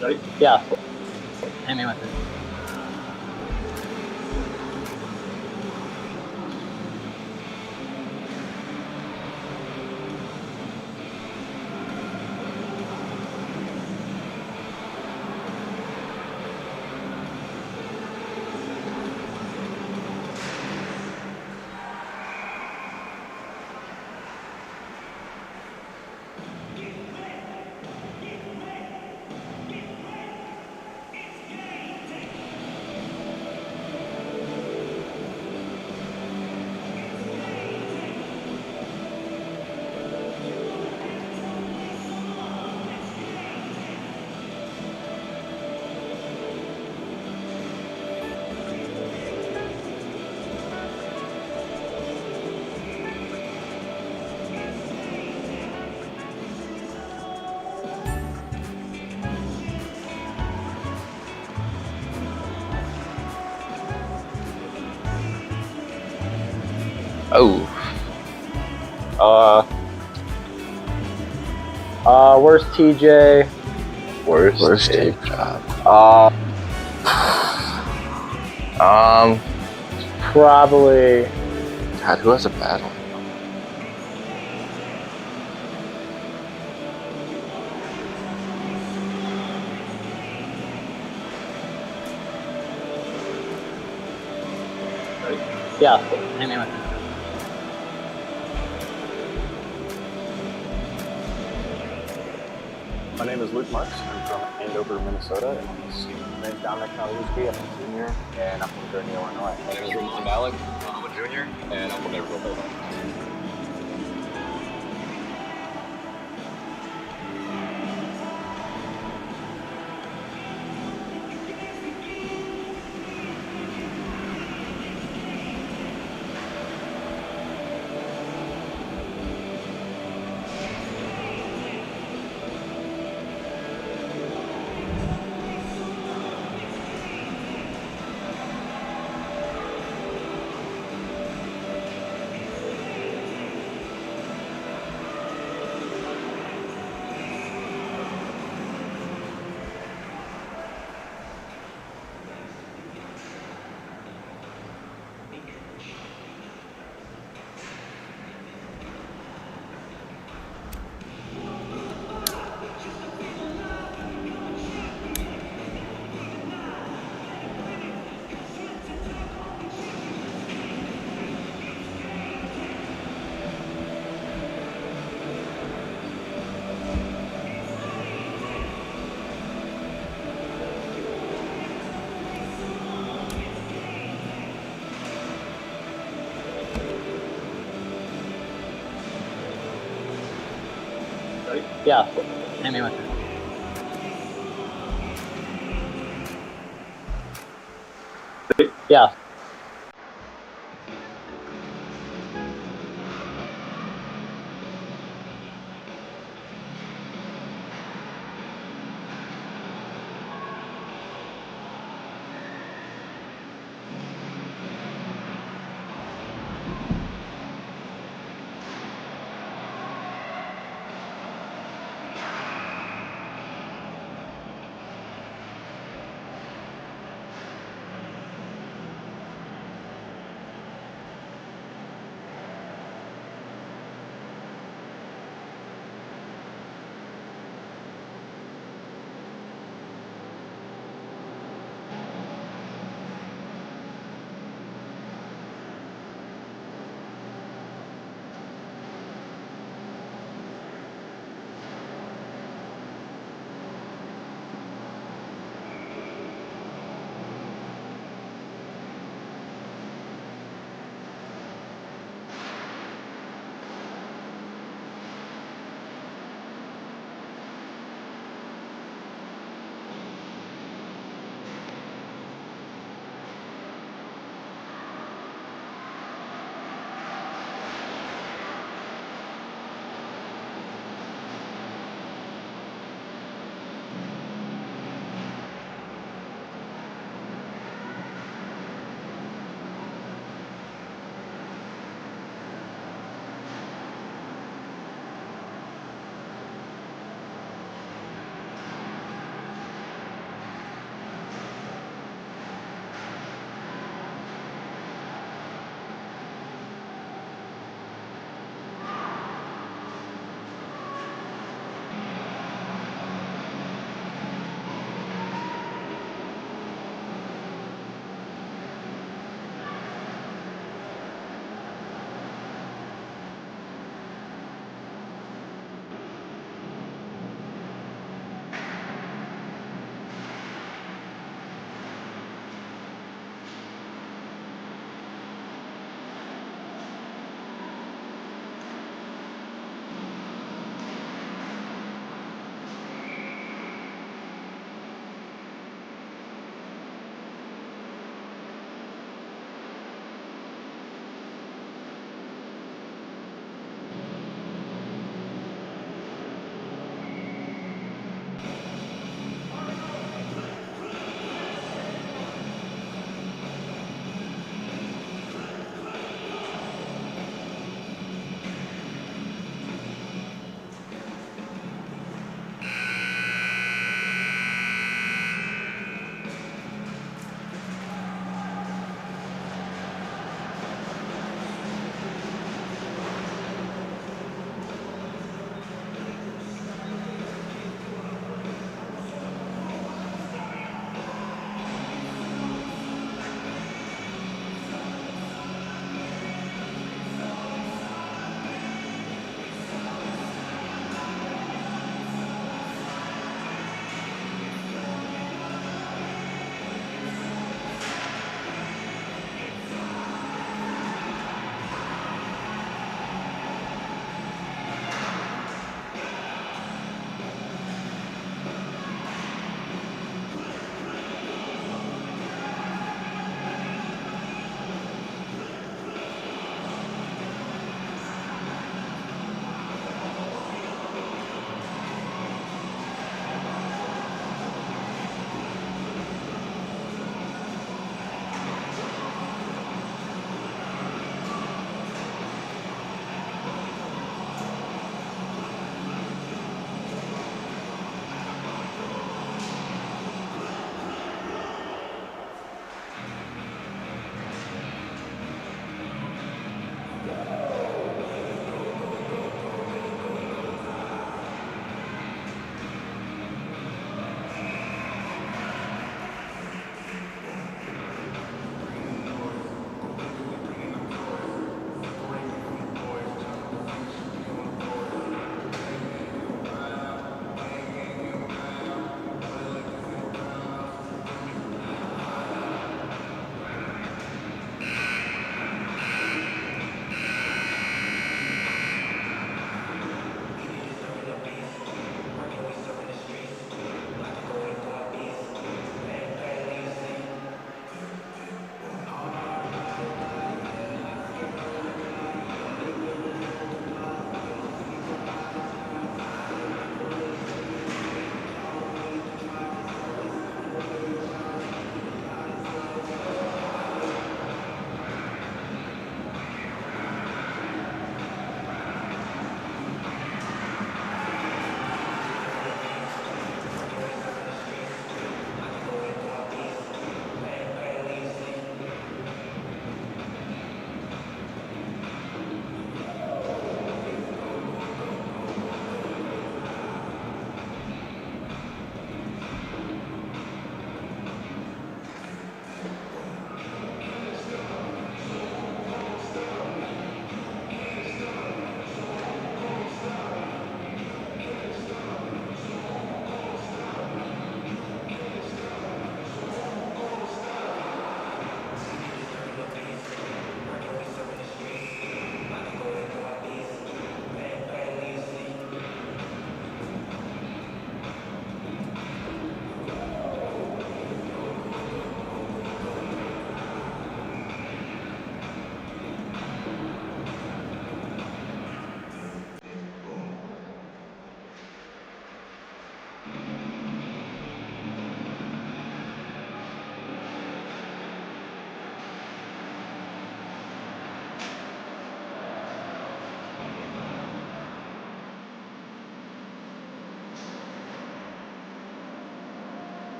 Ready? Yeah. Hit me with it. Oh, Where's TJ? worst tape job. Probably. God, who has a bad one? Ready? Yeah. Hit me with it. My name is Luke Marks. I'm from Andover, Minnesota, and I'm a student. My name is Dominic Kaluski. I'm a junior, and I'm from Gurney, Illinois. My name is Ramon Malik. I'm a junior, and I'm from Naperville, Illinois. Ready? Yeah. Hit me with it. Ready? Yeah.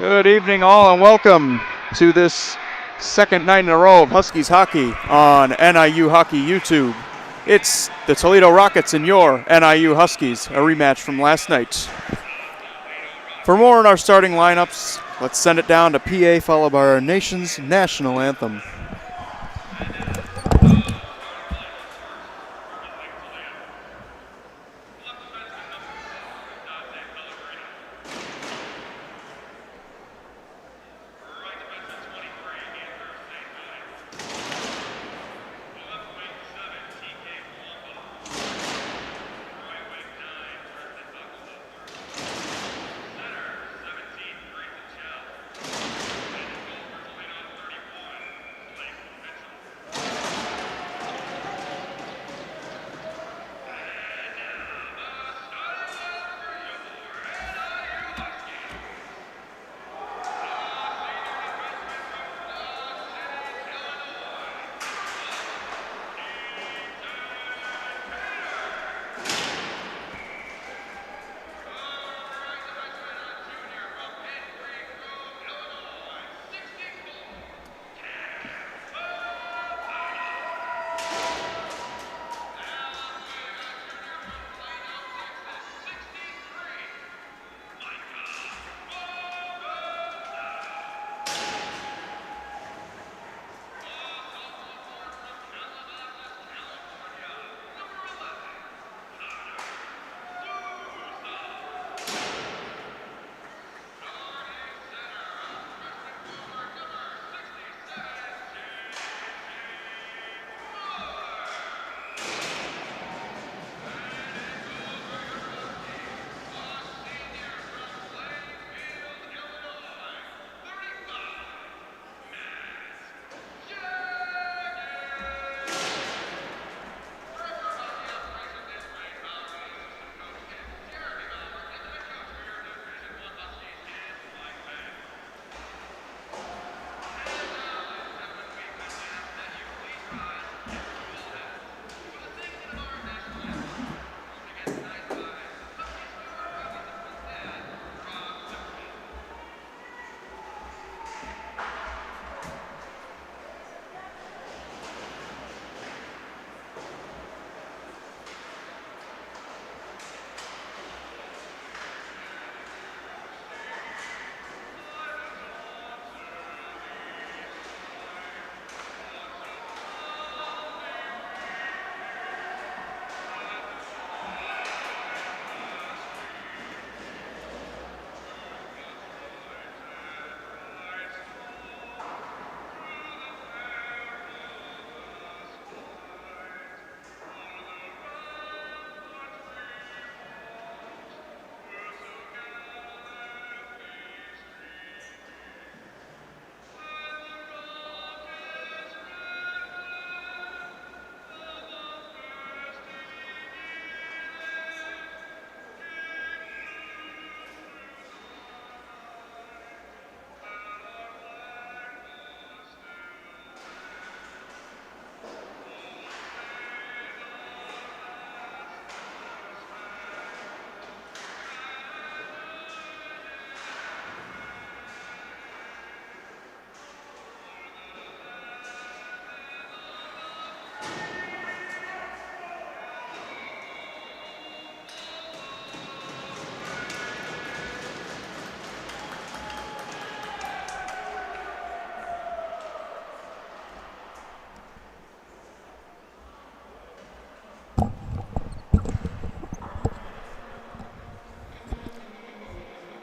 Good evening, all, and welcome to this second night in a row of Huskies hockey on NIU Hockey YouTube. It's the Toledo Rockets and your NIU Huskies, a rematch from last night. For more on our starting lineups, let's send it down to PA, followed by our nation's national anthem.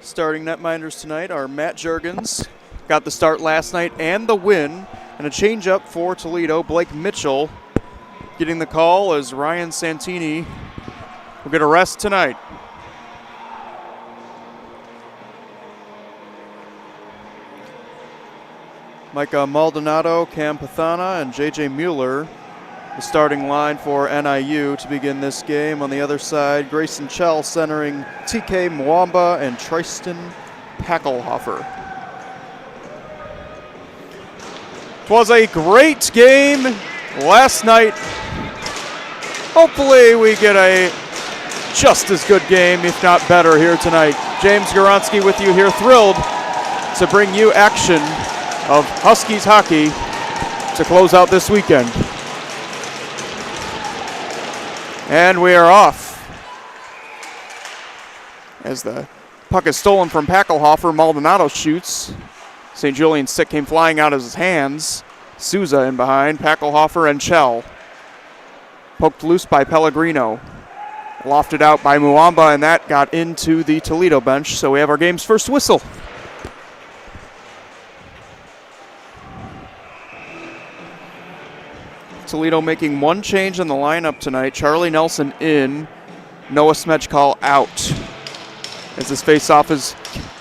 Starting netminders tonight are Matt Juergens, got the start last night and the win, and a change-up for Toledo. Blake Mitchell getting the call as Ryan Santini will get a rest tonight. Micah Maldonado, Cam Pathana, and J.J. Mueller, the starting line for NIU to begin this game. On the other side, Grayson Chell centering TK Mwamba and Tristan Packelhofer. It was a great game last night. Hopefully we get a just as good game, if not better, here tonight. James Goronsky with you here, thrilled to bring you action of Huskies hockey to close out this weekend. And we are off. As the puck is stolen from Packelhofer, Maldonado shoots. St. Julian's stick came flying out of his hands. Souza in behind, Packelhofer and Chell. Poked loose by Pellegrino. Lofted out by Muamba, and that got into the Toledo bench. So we have our game's first whistle. Toledo making one change in the lineup tonight. Charlie Nelson in, Noah Smechkal out. As this faceoff is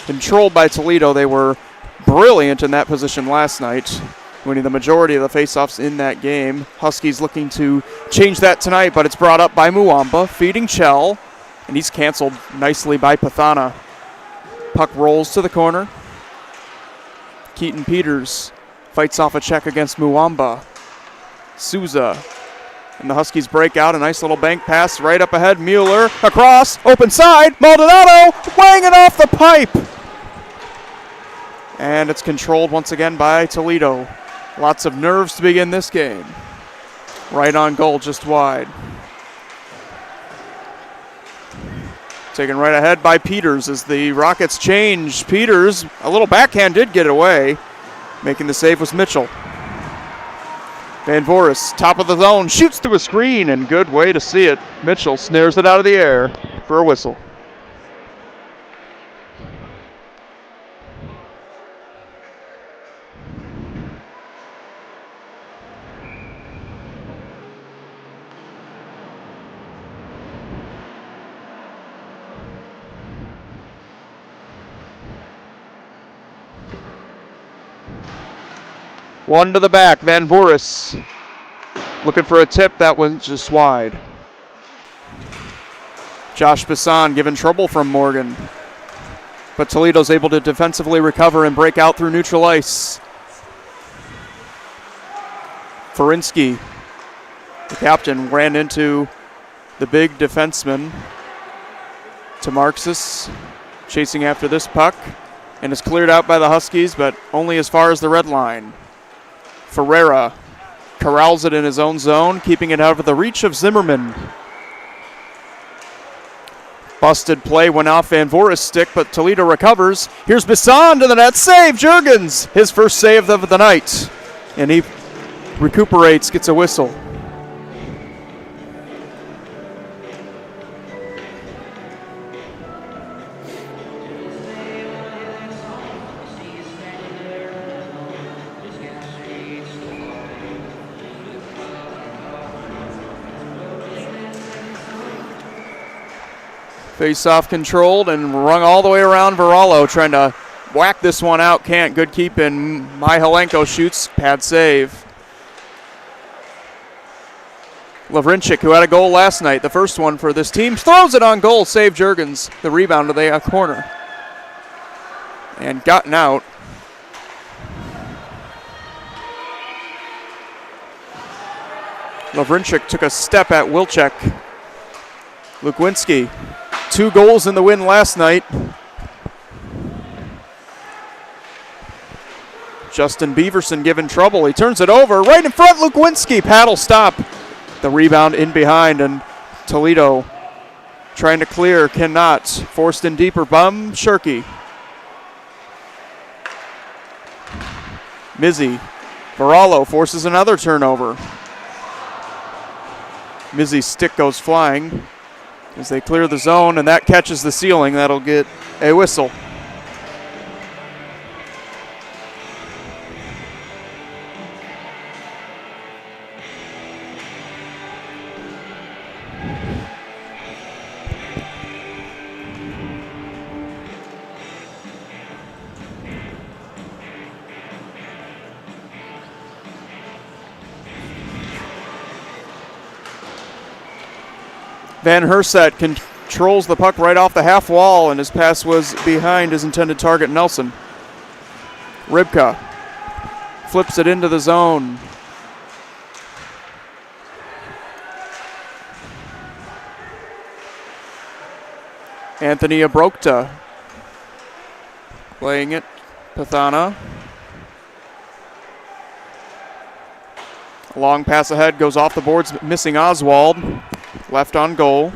controlled by Toledo, they were brilliant in that position last night, winning the majority of the faceoffs in that game. Huskies looking to change that tonight, but it's brought up by Muamba, feeding Chell, and he's canceled nicely by Pathana. Puck rolls to the corner. Keaton Peters fights off a check against Muamba. Souza, and the Huskies break out. A nice little bank pass right up ahead. Mueller across, open side. Maldonado weighing it off the pipe. And it's controlled once again by Toledo. Lots of nerves to begin this game. Right on goal, just wide. Taken right ahead by Peters as the Rockets change. Peters, a little backhand, did get it away. Making the save was Mitchell. Van Voris, top of the zone, shoots through a screen, and good way to see it. Mitchell snares it out of the air for a whistle. One to the back, Van Voris looking for a tip, that went just wide. Josh Bisson given trouble from Morgan, but Toledo's able to defensively recover and break out through neutral ice. Ferinsky, the captain, ran into the big defenseman. Tamarxis chasing after this puck and is cleared out by the Huskies, but only as far as the red line. Ferreira corrals it in his own zone, keeping it out of the reach of Zimmerman. Busted play went off Van Voris' stick, but Toledo recovers. Here's Bisson to the net, save Juergens, his first save of the night. And he recuperates, gets a whistle. Face-off controlled and rung all the way around Varallo, trying to whack this one out. Can't. Good keep in. Mihalenko shoots. Pad save. Lavrinchik, who had a goal last night, the first one for this team, throws it on goal. Save Juergens. The rebound to the corner. And gotten out. Lavrinchik took a step at Wilczek. Lukwinski. 2 goals in the win last night. Justin Beaverson given trouble. He turns it over right in front. Lukwinski, paddle stop. The rebound in behind, and Toledo trying to clear, cannot. Forced in deeper, Bum Shirky. Mizzy. Varallo forces another turnover. Mizzy's stick goes flying as they clear the zone, and that catches the ceiling. That'll get a whistle. Van Herset controls the puck right off the half wall, and his pass was behind his intended target, Nelson. Rybka flips it into the zone. Anthony Abrokta playing it. Pathana. A long pass ahead, goes off the boards, missing Oswald. Left on goal.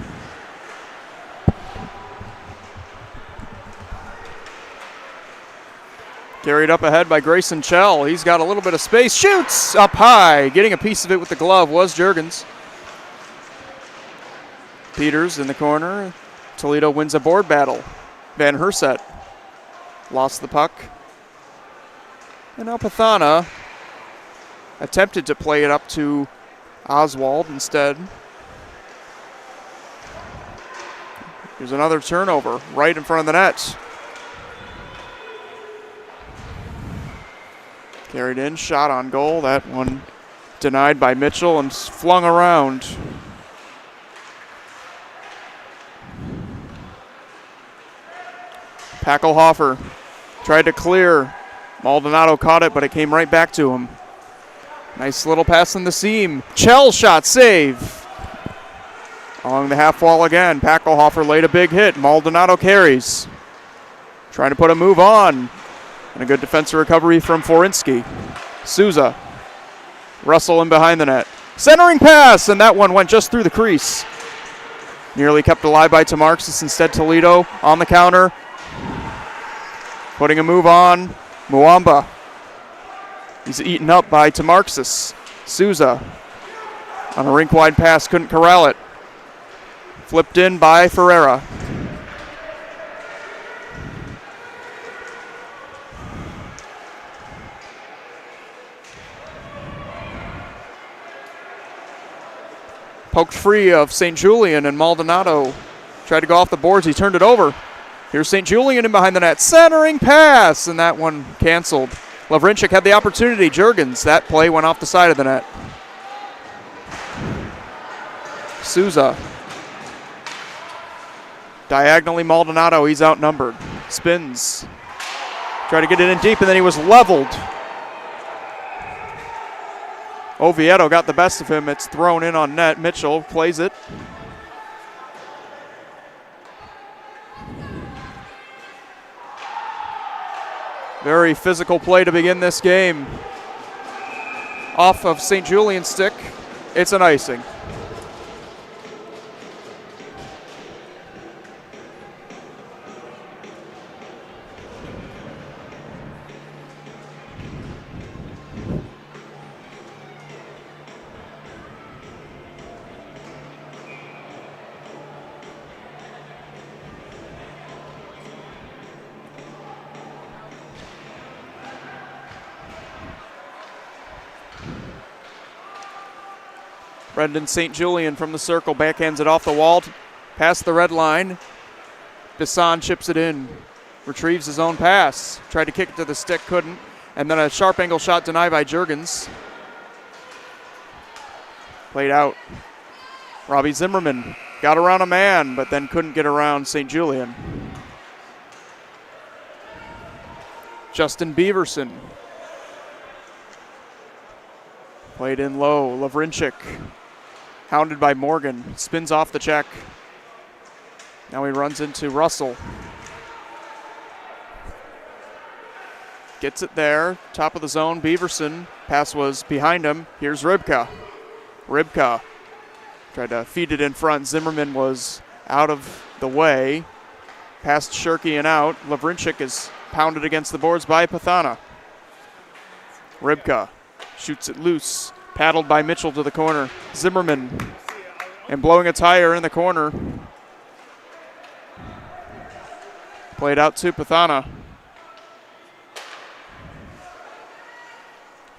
Carried up ahead by Grayson Chell. He's got a little bit of space. Shoots up high. Getting a piece of it with the glove was Juergens. Peters in the corner. Toledo wins a board battle. Van Herset lost the puck. And now Pathana attempted to play it up to Oswald instead. Here's another turnover right in front of the net. Carried in, shot on goal. That one denied by Mitchell and flung around. Packelhofer tried to clear. Maldonado caught it, but it came right back to him. Nice little pass in the seam. Chell shot, save. Along the half wall again. Packelhofer laid a big hit. Maldonado carries. Trying to put a move on. And a good defensive recovery from Forinsky. Souza. Russell in behind the net. Centering pass, and that one went just through the crease. Nearly kept alive by Tamarxis. Instead, Toledo on the counter. Putting a move on. Muamba. He's eaten up by Tamarxis. Souza on a rink-wide pass, couldn't corral it. Flipped in by Ferreira. Poked free of St. Julian, and Maldonado tried to go off the boards. He turned it over. Here's St. Julian in behind the net. Centering pass, and that one canceled. Lavrinchik had the opportunity. Juergens, that play went off the side of the net. Souza. Diagonally, Maldonado, he's outnumbered. Spins. Tried to get it in deep, and then he was leveled. Oviedo got the best of him. It's thrown in on net. Mitchell plays it. Very physical play to begin this game. Off of St. Julian's stick, it's an icing. Brendan St. Julian from the circle backhands it off the wall, past the red line. Bisson chips it in, retrieves his own pass. Tried to kick it to the stick, couldn't. And then a sharp angle shot denied by Juergens. Played out. Robbie Zimmerman got around a man, but then couldn't get around St. Julian. Justin Beaverson. Played in low. Lavrinchik. Hounded by Morgan. Spins off the check. Now he runs into Russell. Gets it there. Top of the zone. Beaverson. Pass was behind him. Here's Rybka. Rybka tried to feed it in front. Zimmerman was out of the way. Past Shirky and out. Lavrinchik is pounded against the boards by Pathana. Rybka shoots it loose. Paddled by Mitchell to the corner. Zimmerman and blowing a tire in the corner. Played out to Pathana.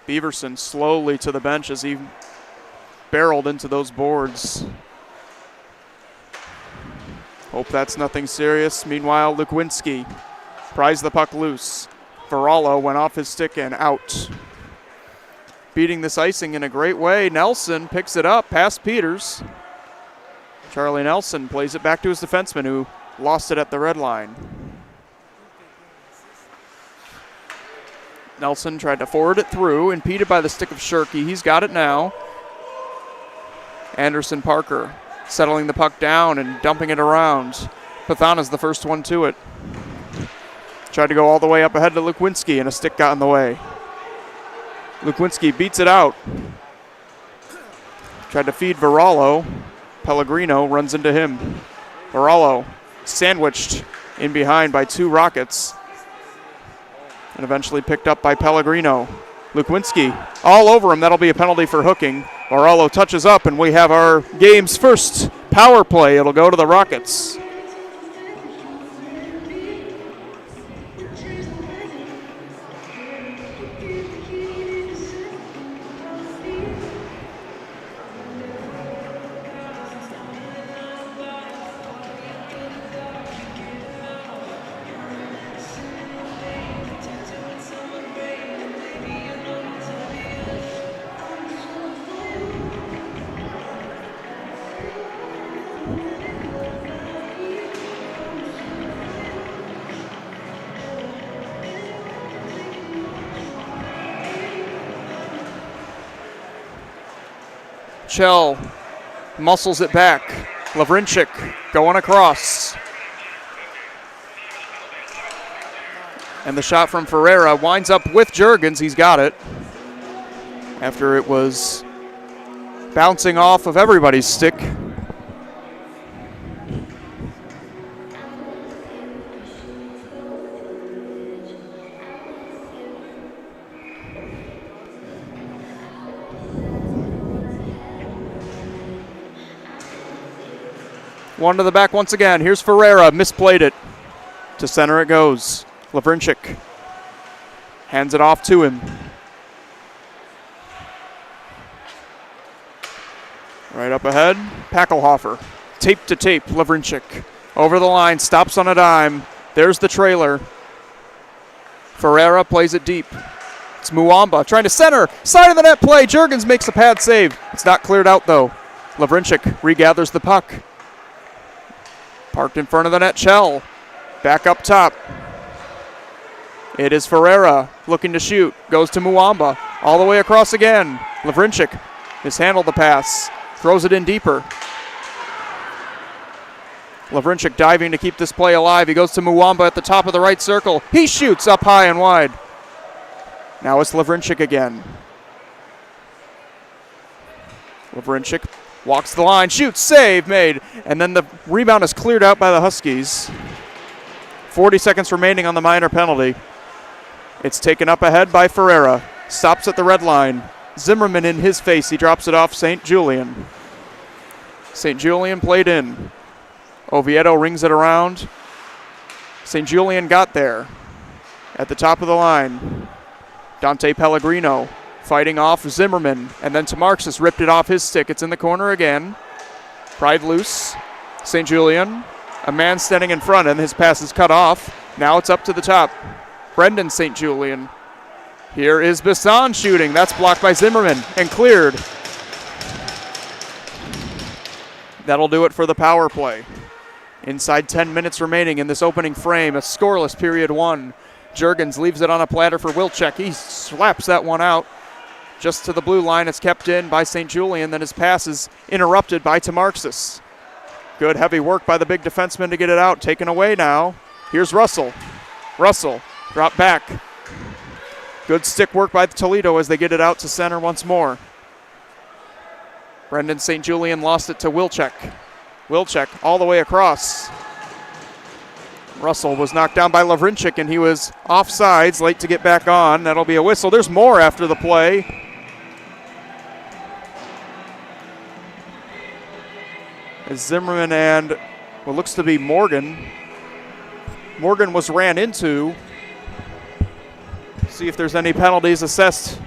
Beaverson slowly to the bench as he barreled into those boards. Hope that's nothing serious. Meanwhile, Lukowinski pries the puck loose. Varallo went off his stick and out. Beating this icing in a great way. Nelson picks it up past Peters. Charlie Nelson plays it back to his defenseman who lost it at the red line. Nelson tried to forward it through, impeded by the stick of Shirky. He's got it now. Anderson Parker settling the puck down and dumping it around. Pathana's the first one to it. Tried to go all the way up ahead to Lukwinski, and a stick got in the way. Lukwinski beats it out. Tried to feed Varallo. Pellegrino runs into him. Varallo sandwiched in behind by two Rockets. And eventually picked up by Pellegrino. Lukwinski all over him. That'll be a penalty for hooking. Varallo touches up, and we have our game's first power play. It'll go to the Rockets. Chell muscles it back. Lavrinchik going across. And the shot from Ferreira winds up with Juergens. He's got it. After it was bouncing off of everybody's stick. One to the back once again. Here's Ferreira. Misplayed it. To center it goes. Lavrinchik hands it off to him. Right up ahead. Packelhofer. Tape to tape. Lavrinchik. Over the line. Stops on a dime. There's the trailer. Ferreira plays it deep. It's Muamba trying to center. Side of the net play. Juergens makes a pad save. It's not cleared out though. Lavrinchik regathers the puck. Parked in front of the net, Chell. Back up top. It is Ferreira looking to shoot. Goes to Muamba. All the way across again. Lavrinchik mishandled the pass. Throws it in deeper. Lavrinchik diving to keep this play alive. He goes to Muamba at the top of the right circle. He shoots up high and wide. Now it's Lavrinchik again. Lavrinchik walks the line, shoots, save made, and then the rebound is cleared out by the Huskies. 40 seconds remaining on the minor penalty. It's taken up ahead by Ferreira. Stops at the red line. Zimmerman in his face. He drops it off St. Julian. St. Julian played in. Oviedo rings it around. St. Julian got there. At the top of the line, Dante Pellegrino fighting off Zimmerman, and then Tamarxis ripped it off his stick. It's in the corner again. Pried loose. St. Julian, a man standing in front, and his pass is cut off. Now it's up to the top. Brendan St. Julian. Here is Bisson shooting. That's blocked by Zimmerman and cleared. That'll do it for the power play. Inside 10 minutes remaining in this opening frame, a scoreless period one. Juergens leaves it on a platter for Wilczek. He slaps that one out. Just to the blue line, it's kept in by St. Julian. Then his pass is interrupted by Tamarxis. Good heavy work by the big defenseman to get it out. Taken away now. Here's Russell. Russell, drop back. Good stick work by Toledo as they get it out to center once more. Brendan St. Julian lost it to Wilczek. Wilczek all the way across. Russell was knocked down by Lavrinchik, and he was offsides, late to get back on. That'll be a whistle. There's more after the play. As Zimmerman and what looks to be Morgan. Morgan was ran into. See if there's any penalties assessed.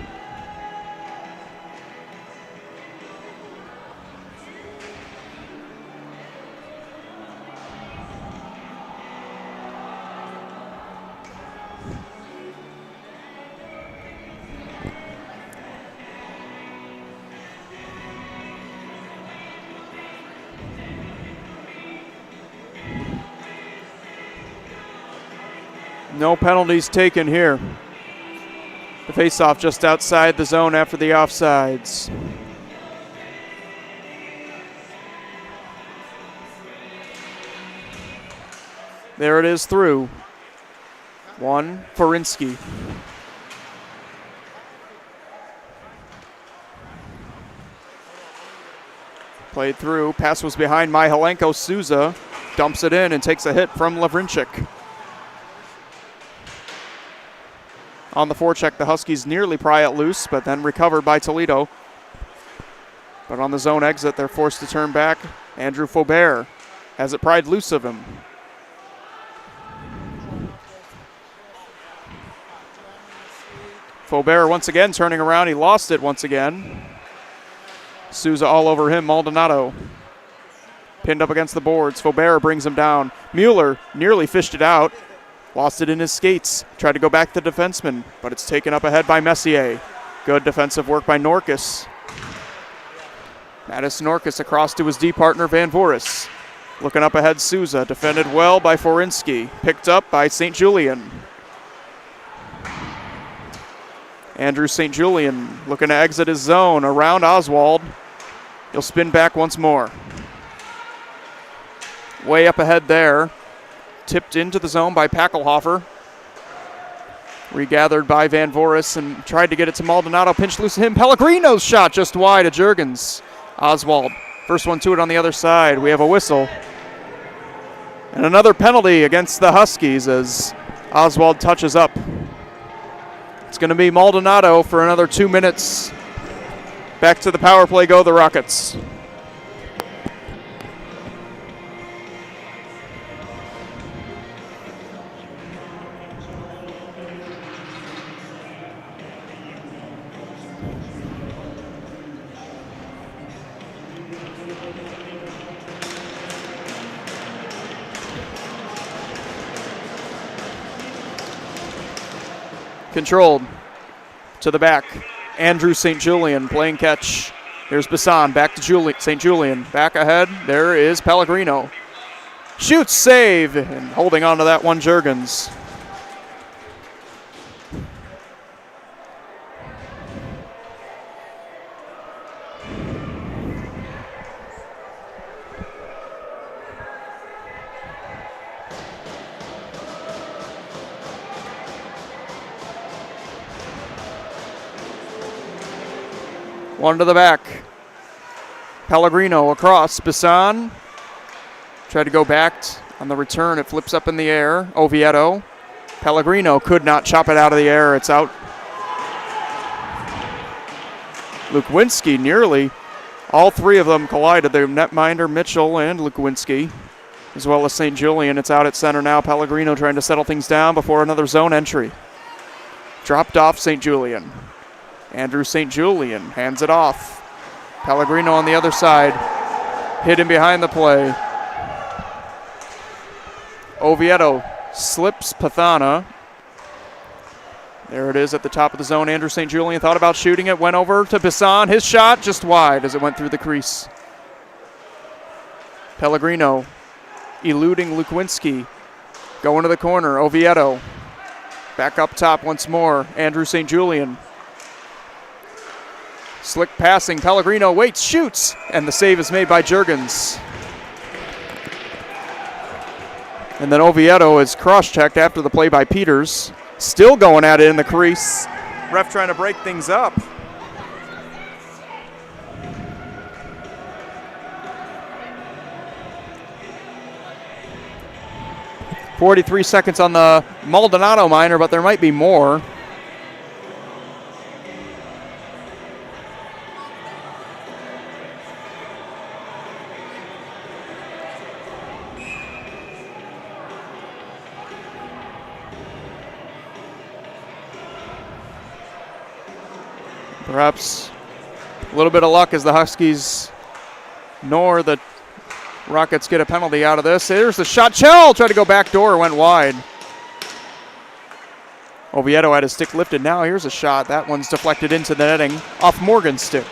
No penalties taken here. The faceoff just outside the zone after the offsides. There it is through. One, Forinsky. Played through. Pass was behind Mihalenko. Souza dumps it in and takes a hit from Lavrinchik. On the forecheck, the Huskies nearly pry it loose, but then recovered by Toledo. But on the zone exit, they're forced to turn back. Andrew Faubert has it pried loose of him. Faubert once again turning around. He lost it once again. Souza all over him. Maldonado pinned up against the boards. Faubert brings him down. Mueller nearly fished it out. Lost it in his skates. Tried to go back to the defenseman, but it's taken up ahead by Messier. Good defensive work by Norkus. Mattis Norkus across to his D partner Van Voris. Looking up ahead, Souza. Defended well by Forinsky. Picked up by St. Julian. Andrew St. Julian looking to exit his zone around Oswald. He'll spin back once more. Way up ahead there. Tipped into the zone by Packelhofer. Regathered by Van Voris and tried to get it to Maldonado. Pinched loose of him. Pellegrino's shot just wide of Juergens. Oswald, first one to it on the other side. We have a whistle. And another penalty against the Huskies as Oswald touches up. It's going to be Maldonado for another 2 minutes. Back to the power play go the Rockets. Controlled to the back. Andrew St. Julian playing catch. Here's Bassan back to St. Julian. Back ahead. There is Pellegrino. Shoots, save, and holding on to that one, Juergens. One to the back. Pellegrino across. Bassan tried to go back on the return. It flips up in the air. Oviedo. Pellegrino could not chop it out of the air. It's out. Lukwinski nearly. All three of them collided. The netminder, Mitchell, and Lukwinski, as well as St. Julian. It's out at center now. Pellegrino trying to settle things down before another zone entry. Dropped off St. Julian. Andrew St. Julian hands it off. Pellegrino on the other side. Hit him behind the play. Oviedo slips Pathana. There it is at the top of the zone. Andrew St. Julian thought about shooting it. Went over to Bassan. His shot just wide as it went through the crease. Pellegrino eluding Lukwinski. Going to the corner. Oviedo back up top once more. Andrew St. Julian. Slick passing. Pellegrino waits, shoots, and the save is made by Juergens. And then Oviedo is cross-checked after the play by Peters. Still going at it in the crease. Ref trying to break things up. .43 seconds on the Maldonado minor, but there might be more. Perhaps a little bit of luck as the Huskies nor the Rockets get a penalty out of this. There's the shot. Chell tried to go back door, went wide. Oviedo had his stick lifted. Now here's a shot. That one's deflected into the netting off Morgan's stick.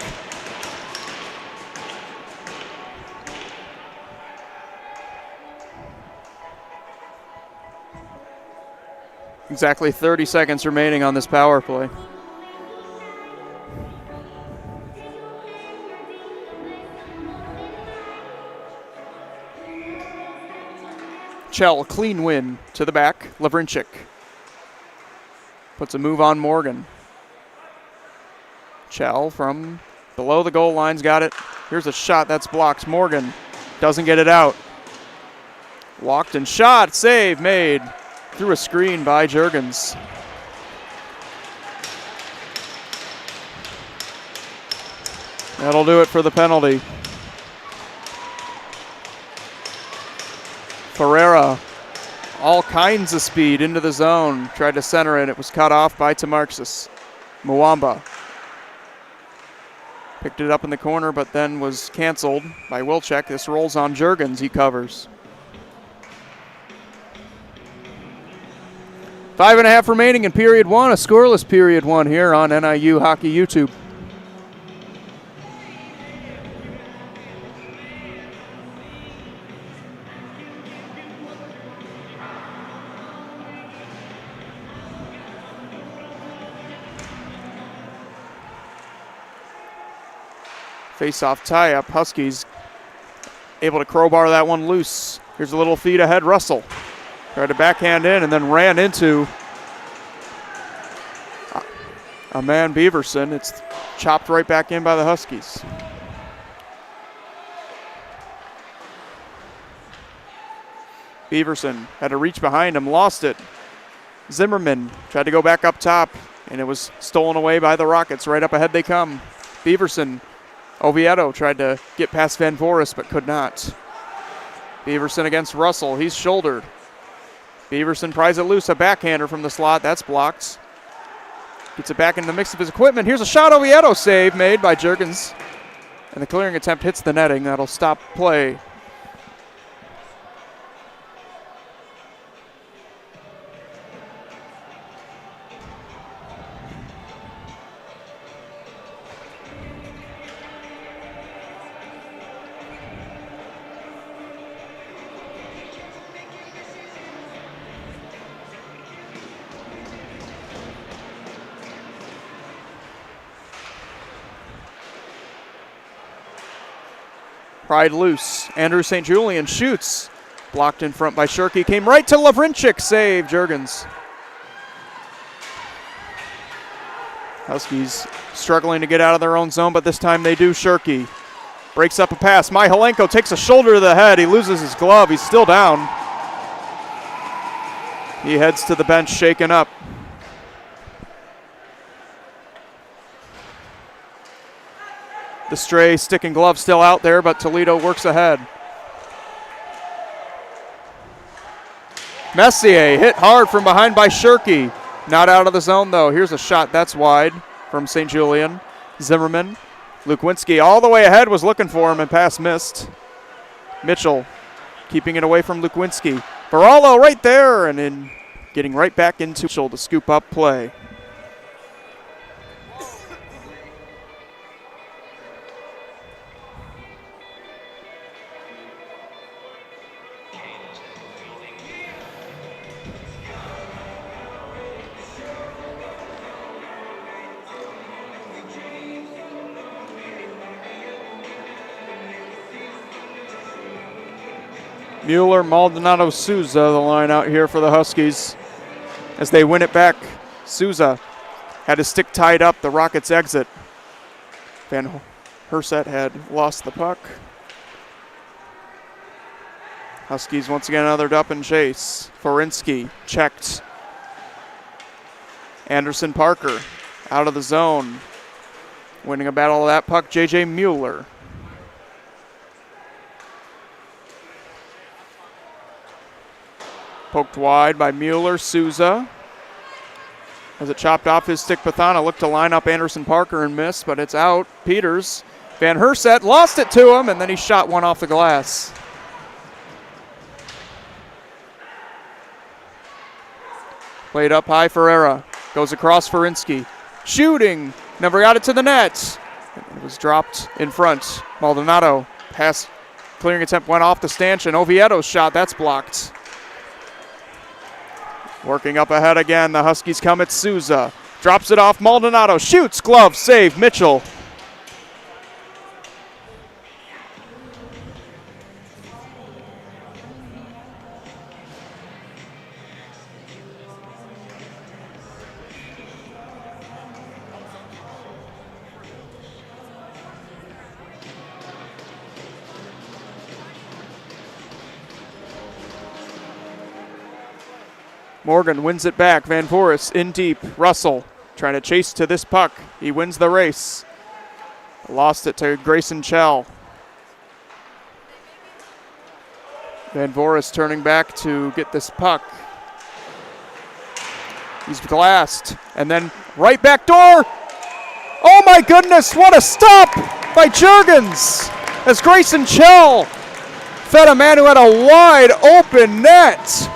Exactly 30 seconds remaining on this power play. Chell, clean win to the back. Lavrinchik puts a move on Morgan. Chell from below the goal line's got it. Here's a shot that's blocked. Morgan doesn't get it out. Walked and shot. Save made through a screen by Juergens. That'll do it for the penalty. Ferreira, all kinds of speed into the zone. Tried to center it. It was cut off by Tamarxis. Muamba picked it up in the corner, but then was canceled by Wilczek. This rolls on Juergens. He covers. 5.5 remaining in period one. A scoreless period one here on NIU Hockey YouTube. Face-off tie-up. Huskies able to crowbar that one loose. Here's a little feed ahead. Russell tried to backhand in and then ran into a man, Beaverson. It's chopped right back in by the Huskies. Beaverson had to reach behind him, lost it. Zimmerman tried to go back up top, and it was stolen away by the Rockets. Right up ahead they come. Beaverson. Oviedo tried to get past Van Voorhis, but could not. Beaverson against Russell. He's shouldered. Beaverson pries it loose. A backhander from the slot. That's blocked. Gets it back into the mix of his equipment. Here's a shot. Oviedo save made by Juergens. And the clearing attempt hits the netting. That'll stop play. Pried loose. Andrew St. Julian shoots. Blocked in front by Shirky. Came right to Lavrinchik. Save Juergens. Huskies struggling to get out of their own zone, but this time they do. Shirky breaks up a pass. Myhalenko takes a shoulder to the head. He loses his glove. He's still down. He heads to the bench shaken up. The stray stick and glove still out there, but Toledo works ahead. Messier hit hard from behind by Shirky. Not out of the zone, though. Here's a shot that's wide from St. Julian. Zimmerman. Lukwinski all the way ahead, was looking for him, and pass missed. Mitchell keeping it away from Lukwinski. Baralo right there, and in getting right back into Mitchell to scoop up play. Mueller, Maldonado, Souza, the line out here for the Huskies. As they win it back, Souza had his stick tied up. The Rockets exit. Van Herset had lost the puck. Huskies once again another up and chase. Forinski checked. Anderson Parker out of the zone. Winning a battle of that puck, J.J. Mueller. Poked wide by Mueller. Souza has it chopped off his stick. Pathana looked to line up Anderson Parker and miss, but it's out. Peters. Van Herset lost it to him, and then he shot one off the glass. Played up high. Ferreira goes across. Forinski shooting. Never got it to the net. It was dropped in front. Maldonado pass. Clearing attempt went off the stanchion. Oviedo's shot. That's blocked. Working up ahead again, the Huskies come at Souza. Drops it off, Maldonado shoots, glove, save, Mitchell. Morgan wins it back. Van Voorhis in deep. Russell trying to chase to this puck. He wins the race. Lost it to Grayson Chell. Van Voorhis turning back to get this puck. He's glassed. And then right back door. Oh my goodness, what a stop by Juergens as Grayson Chell fed a man who had a wide open net.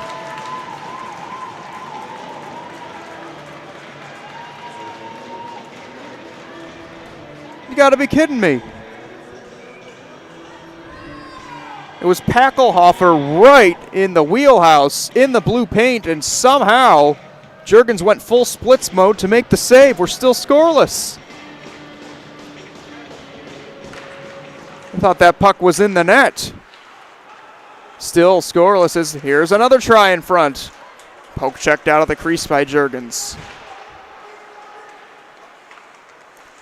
You gotta be kidding me. It was Packelhofer right in the wheelhouse, in the blue paint, and somehow Juergens went full splits mode to make the save. We're still scoreless. I thought that puck was in the net. Still scoreless as here's another try in front. Poke checked out of the crease by Juergens.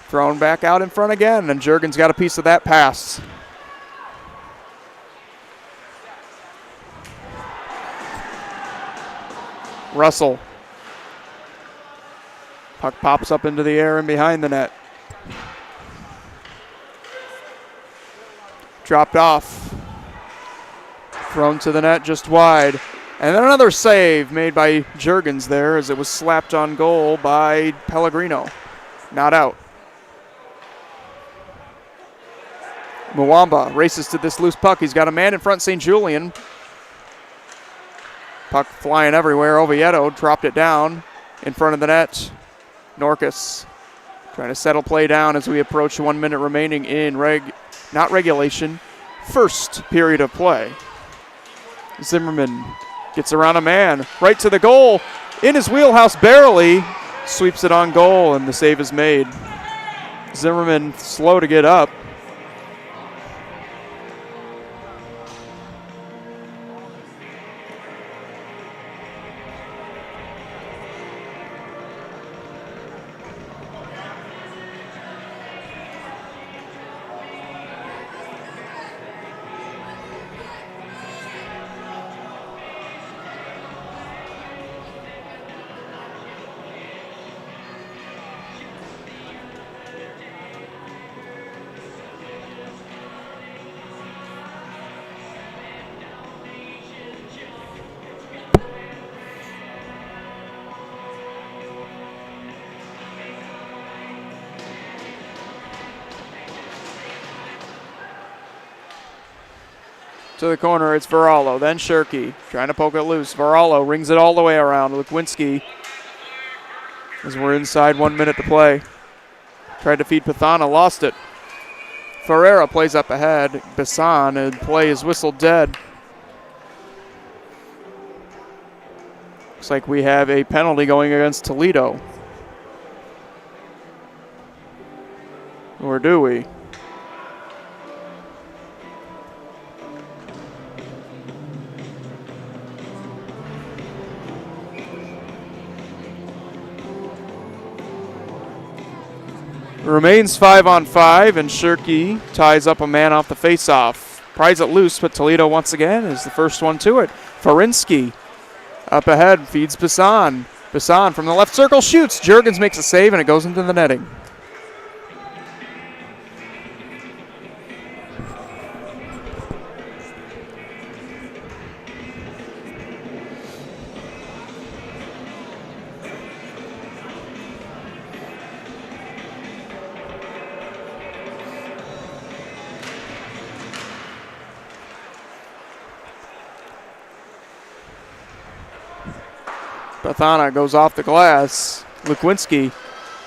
Thrown back out in front again, and Juergens got a piece of that pass. Russell. Puck pops up into the air and behind the net. Dropped off. Thrown to the net just wide. And then another save made by Juergens there as it was slapped on goal by Pellegrino. Not out. Mwamba races to this loose puck. He's got a man in front, St. Julian. Puck flying everywhere. Oviedo dropped it down in front of the net. Norcus trying to settle play down as we approach 1 minute remaining in not regulation, first period of play. Zimmerman gets around a man, right to the goal. In his wheelhouse, barely. Sweeps it on goal, and the save is made. Zimmerman slow to get up. To the corner, it's Varallo, then Shirky, trying to poke it loose. Varallo rings it all the way around. Lukwinski, as we're inside 1 minute to play. Tried to feed Pathana, lost it. Ferreira plays up ahead. Bisson, and play is whistled dead. Looks like we have a penalty going against Toledo. Or do we? Remains 5-on-5, and Shirky ties up a man off the faceoff. Pries it loose, but Toledo once again is the first one to it. Farinsky up ahead, feeds Bisson. Bisson from the left circle shoots. Juergens makes a save, and it goes into the netting. Pathana goes off the glass. Lukwinski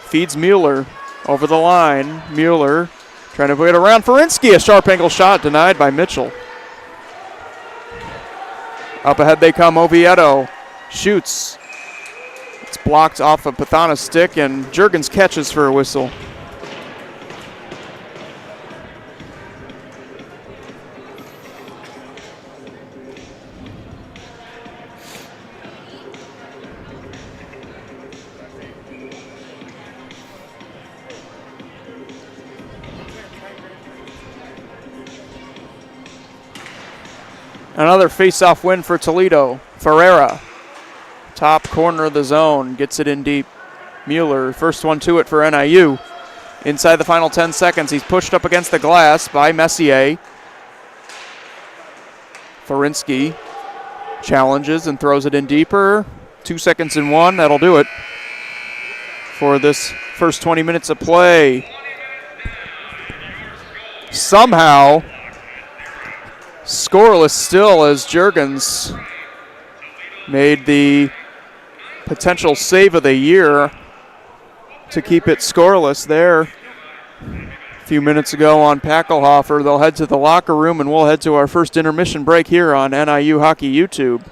feeds Mueller over the line. Mueller trying to put it around Farinsky. A sharp angle shot denied by Mitchell. Up ahead they come. Oviedo shoots. blocked off of Pathana's stick, and Juergens catches for a whistle. Another face-off win for Toledo. Ferreira, top corner of the zone, gets it in deep. Mueller, first one to it for NIU. Inside the final 10 seconds, he's pushed up against the glass by Messier. Farinsky challenges and throws it in deeper. 2 seconds and 1, that'll do it for this first 20 minutes of play. Somehow, scoreless still as Juergens made the potential save of the year to keep it scoreless there a few minutes ago on Packelhofer. They'll head to the locker room, and we'll head to our first intermission break here on NIU Hockey YouTube.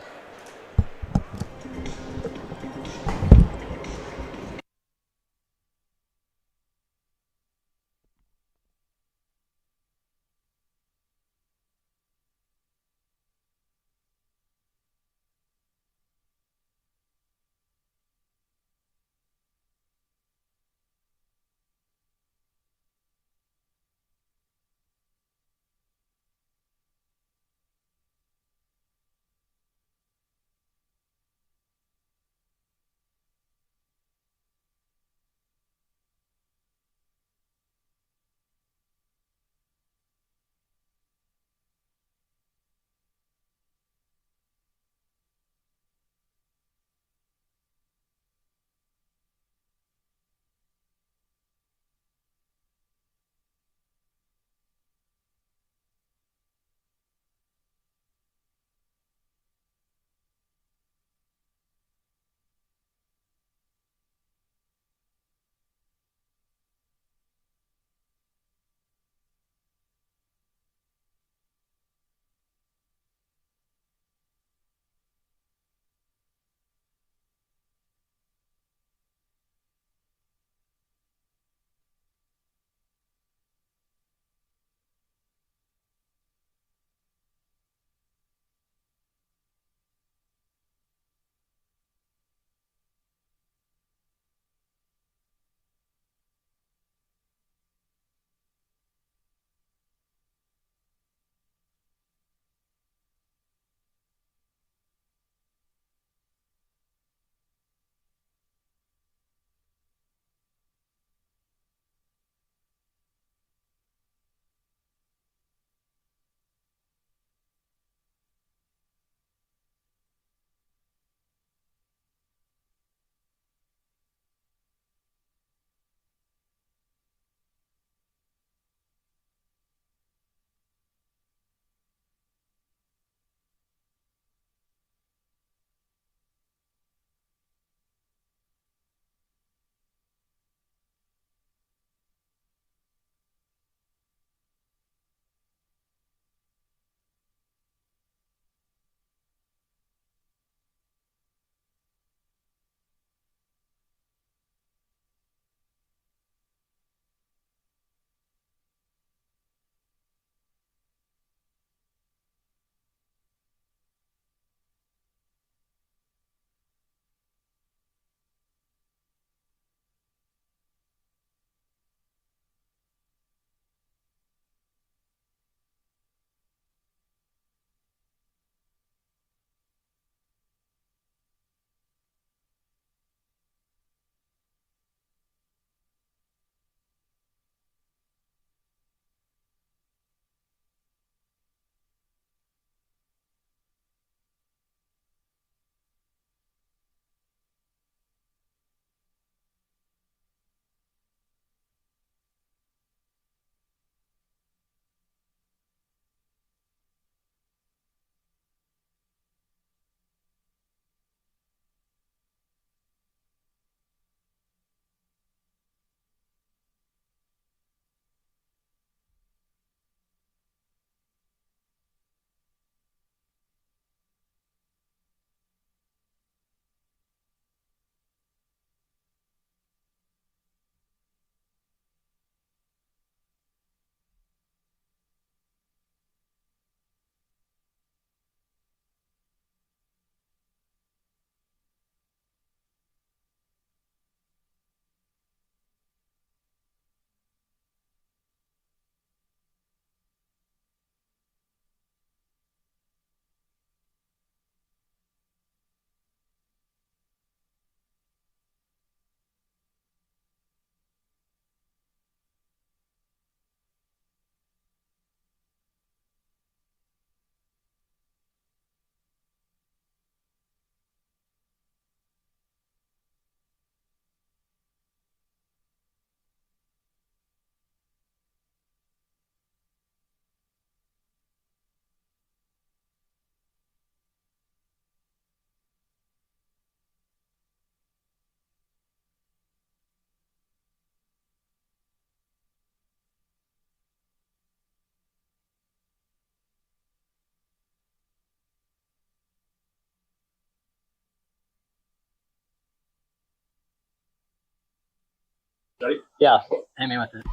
Ready? Yeah. Hit me with it.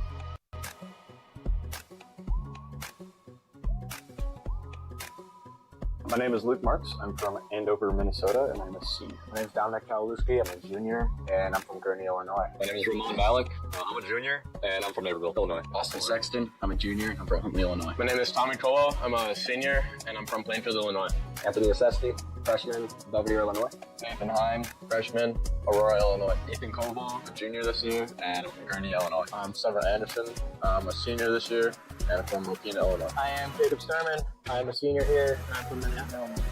My name is Luke Marks. I'm from Andover, Minnesota, and I'm a senior. My name is Dominic Kaluski. I'm a junior, and I'm from Gurney, Illinois. My name is Ramon Malik. I'm a junior, and I'm from Naperville, Illinois. Austin Sexton. I'm a junior. I'm from Huntley, Illinois. My name is Tommy Colo. I'm a senior, and I'm from Plainfield, Illinois. Anthony Assesti, freshman, Belvedere, Illinois. Nathan Heim, freshman, Aurora, Illinois. Ethan Koval, a junior this year, and I'm from Gurney, Illinois. I'm Sever Anderson. I'm a senior this year, and I'm from Mokina, Illinois. I am Jacob Sturman. I'm a senior here. And I'm from Minneapolis, Illinois.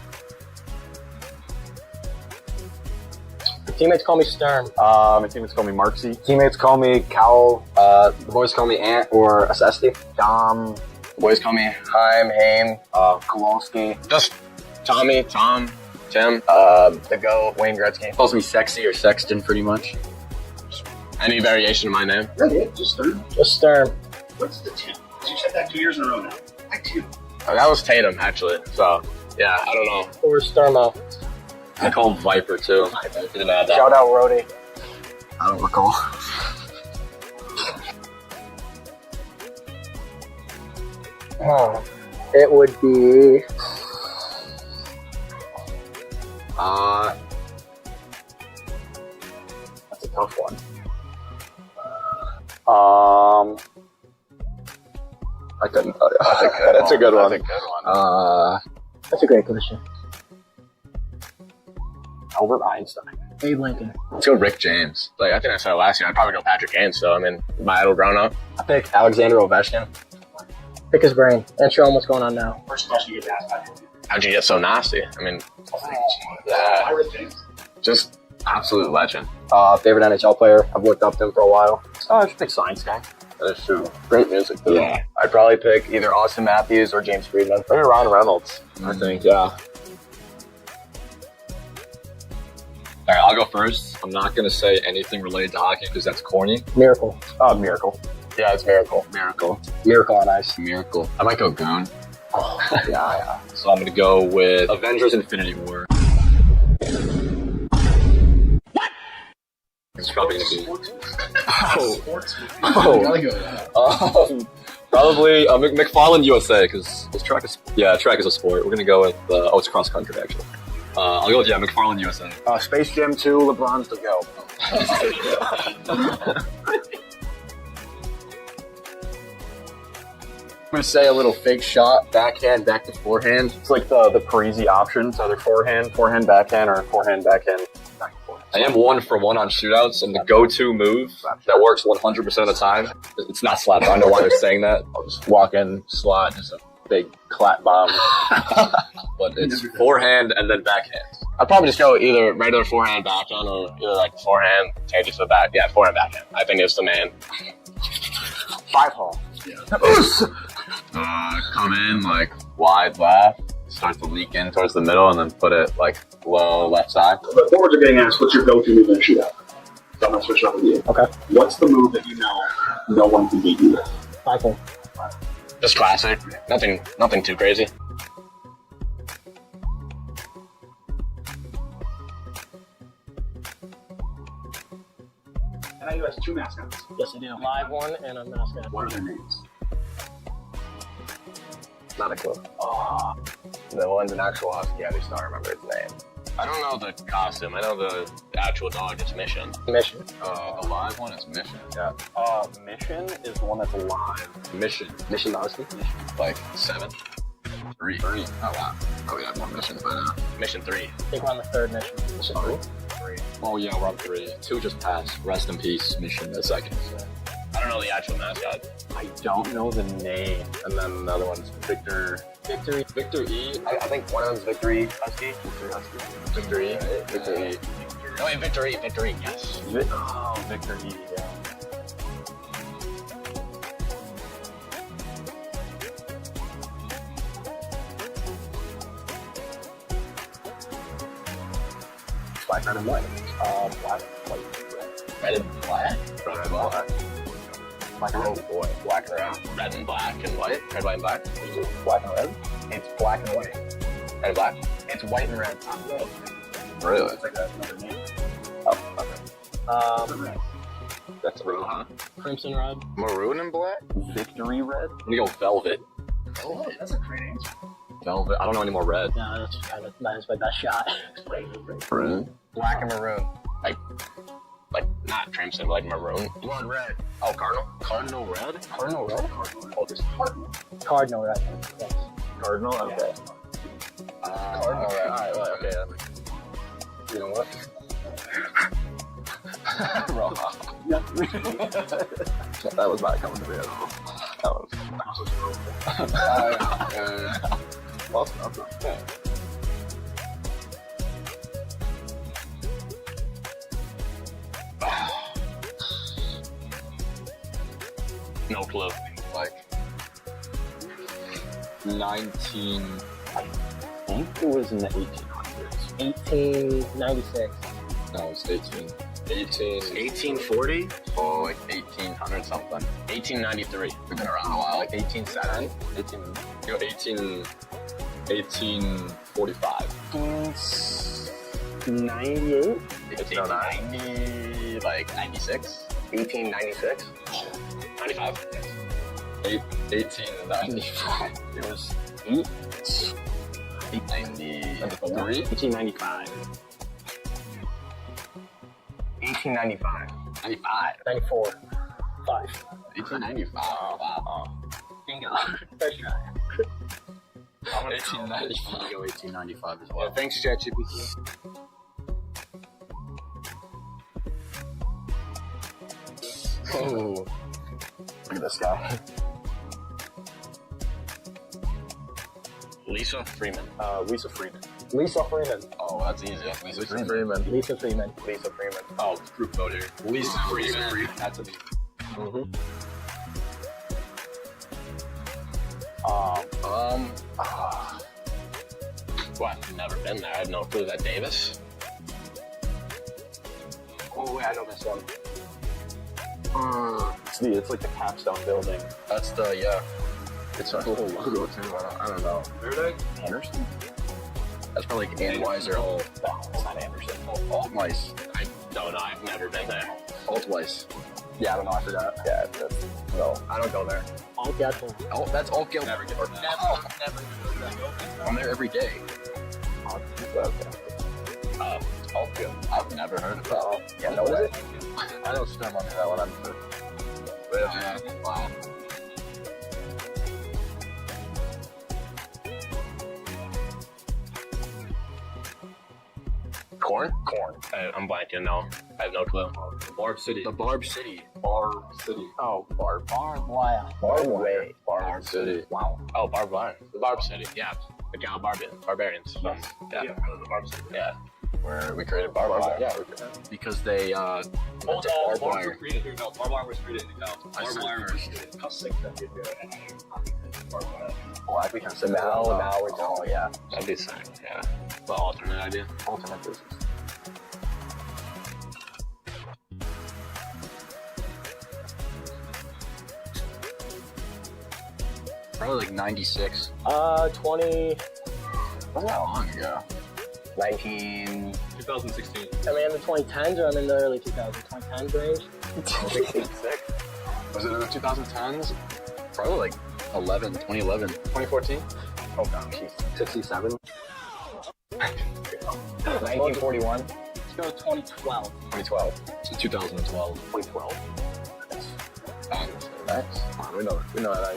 Teammates call me Sturm. My teammates call me Marksy. Teammates call me Cowell. The boys call me Ant or Assesti. Dom. The boys call me Heim, Haim, Kowalski. just Tommy, Tom, Tim, the GOAT, Wayne Gretzky. Calls me Sexy or Sexton, pretty much. Any variation of my name. Just third. Just Sturm. What's the 10? You said that 2 years in a row now. I do. That was Tatum, actually. So, yeah, I don't know. Or Sturmo. I call him Viper, too. Didn't add that. Shout out Rody. I don't recall. It would be. That's a tough one. I couldn't tell you. That's a good one. That's a good one. That's a great question. Albert Einstein. Abe Lincoln. Let's go Rick James. Like, I think I said it last year. I'd probably go Patrick Kane, so, I mean, my idol growing up. I pick Alexander Ovechkin. Pick his brain and show him what's going on now. First question you get asked by How'd you get so nasty? I mean, I Rick James. just absolute legend. Favorite NHL player. I've looked up to him for a while. I should pick Science Guy. That is true. Great music, too. Yeah. I'd probably pick either Austin Matthews or James Friedman. Maybe Ron Reynolds. I think, yeah. All right, I'll go first. I'm not going to say anything related to hockey because that's corny. Miracle. Miracle. Yeah, it's Miracle. Miracle on ice. Miracle. I might go Goon. Yeah. So I'm going to go with Avengers Infinity War. What? It's probably going to be... Probably McFarland USA because track is a sport. We're going to go with... it's cross country, actually. I'll go with, McFarland USA. Space Jam 2, LeBron's the GOAT. I'm going to say a little fake shot. Backhand, back to forehand. It's like the crazy options, either forehand, backhand, or forehand, backhand, back and forth. I am 1 for 1 on shootouts, and the go-to move that works 100% of the time, it's not slap. I know why they're saying that. I'll just walk in, slot, just a big clap bomb. But it's forehand and then backhand. I'd probably just go either regular forehand, backhand, or either like forehand, change it to the back. Yeah, forehand, backhand. I think it's the man. 5-hole. Come in like wide left, start to leak in towards the middle, and then put it like low left side. But forwards are getting asked, what's your go-to move in a shootout? So I'm going to switch it up with you. Okay. What's the move that you know no one can beat you with? 5-hole. Just classic. Nothing too crazy. NIU has 2 mascots. Yes, I do. Live one and a mascot. What are their names? Not a clue. The one's an actual husky. I just don't remember its name. I don't know the costume. I know the actual dog is Mission. Mission. The live one is Mission. Yeah. Mission is the one that's alive. Mission. Mission Husky. Like 7. 3. Oh wow. Oh, we have more missions by now. Mission 3. I think we're on the third mission. Mission 3. Oh yeah, we're on 3. 2 just passed. Rest in peace, Mission the second. I don't know the actual mascot. I don't know the name. And then the other one's Victor E. I think one of them's Victory Husky. Victor E. Victor E. No, wait, Victor E. Yes. Victor E. Yeah. Black, red, and white. Black, white, red. Red and black. Red and black. Black and Oh red. boy, black and red. Red and black and white. Red, white, and black. Black and red. It's black and white. Red and black. It's white and red. Really? It's like another name. Oh, okay. Red. That's red, huh? Crimson red. Maroon and black? Victory red? I'm gonna go velvet. Oh, that's a great answer. Velvet. I don't know any more red. No, that's kind of that's my best shot. Red. Black and maroon. Like not crimson, but like maroon. Blood red. Oh, cardinal. Cardinal red? Cardinal red. Oh, just Cardinal red. Yes. Cardinal? Okay. Cardinal red. Alright, well, okay. You know what? That was not coming to me at all. That was. Well, it's not good. No clue. Like 19. I think it was in the 1800s. 1896. No, it's 18. 1840? Oh, like 1800 something. 1893. We've been around a while. Like 1870? 1845. 98? 1890, like 96? 1896? 95? 1895. It was 1893? 1895. 1895. 95. 94. 5. 1895. Wow. Bingo. First try. 1895. Go 1895 as Yeah, well. thanks, ChatGPT. Oh. Look at this guy. Lisa Freeman. Lisa Freeman. Lisa Freeman. Oh, that's easy. Lisa Freeman. Lisa Freeman. Lisa Freeman. Oh, group vote here. Lisa Freeman. That's a What? I've never been there. I have no clue. Is that Davis? Oh, wait, I know this one. It's like the capstone building. That's the, yeah. It's a little logo too. I don't know. Anderson? That's probably like Anheuser. No, it's not Anderson. Altweiss. I don't know. I've never been there. Altweiss. Yeah, I don't know. I forgot. Yeah, no. I don't go there. All get one. Oh, that's Altgeld. Never get that. I'm there every day. Okay. Altgeld. I've never heard of that. Yeah, no, what is it? I know Stem on that one. I'm sure. Yeah. Wow. Corn? I'm blanking. No, I have no clue. Barb City. The Barb City. Barb City. Oh, Barb. Wire. Barb. Barb City. Wow. Oh, Barb Wire. The Barb City. Yeah. The Gal Barbarians. Yeah. The Barb City. Yeah. Where we created barbed wire. Yeah, Because they, Oh, barbed no, wire. were created here. No, barbed wire was created in the town. Barbed wire was How sick that you'd be. Black becomes So now we're done. Oh, yeah. That'd be sick. Yeah. The alternate idea. Ultimate business. Probably like 96. 20. Wasn't that long ago. 19. 2016. Am I in the 2010s or I'm in the early 2000s? 2010s range? Was it in the 2010s? Probably like 2011. 2014. Oh, God, jeez. 67. 1941. Let's go 2012. 2012. So 2012. 2012. Nice. We know that.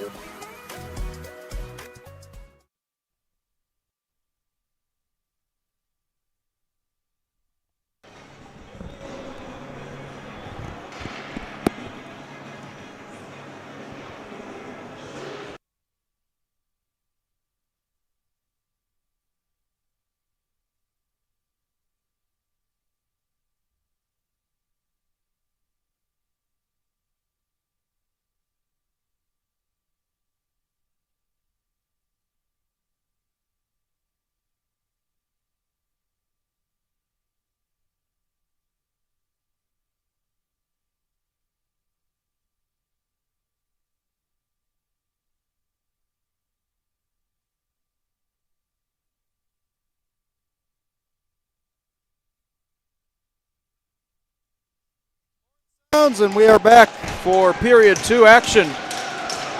inbounds, and we are back for period 2 action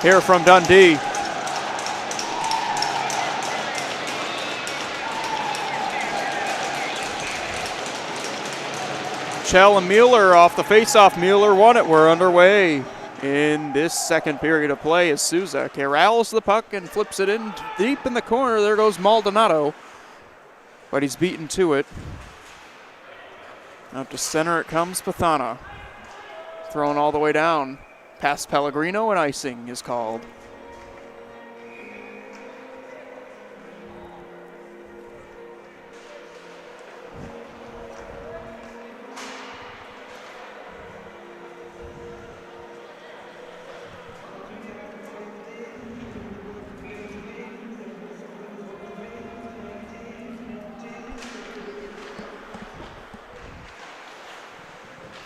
here from Dundee. Chell and Mueller off the face-off. Mueller won it. We're underway in this second period of play as Souza corrals the puck and flips it in deep in the corner. There goes Maldonado, but he's beaten to it. Up to center it comes Pathana. Thrown all the way down. Past Pellegrino, and icing is called.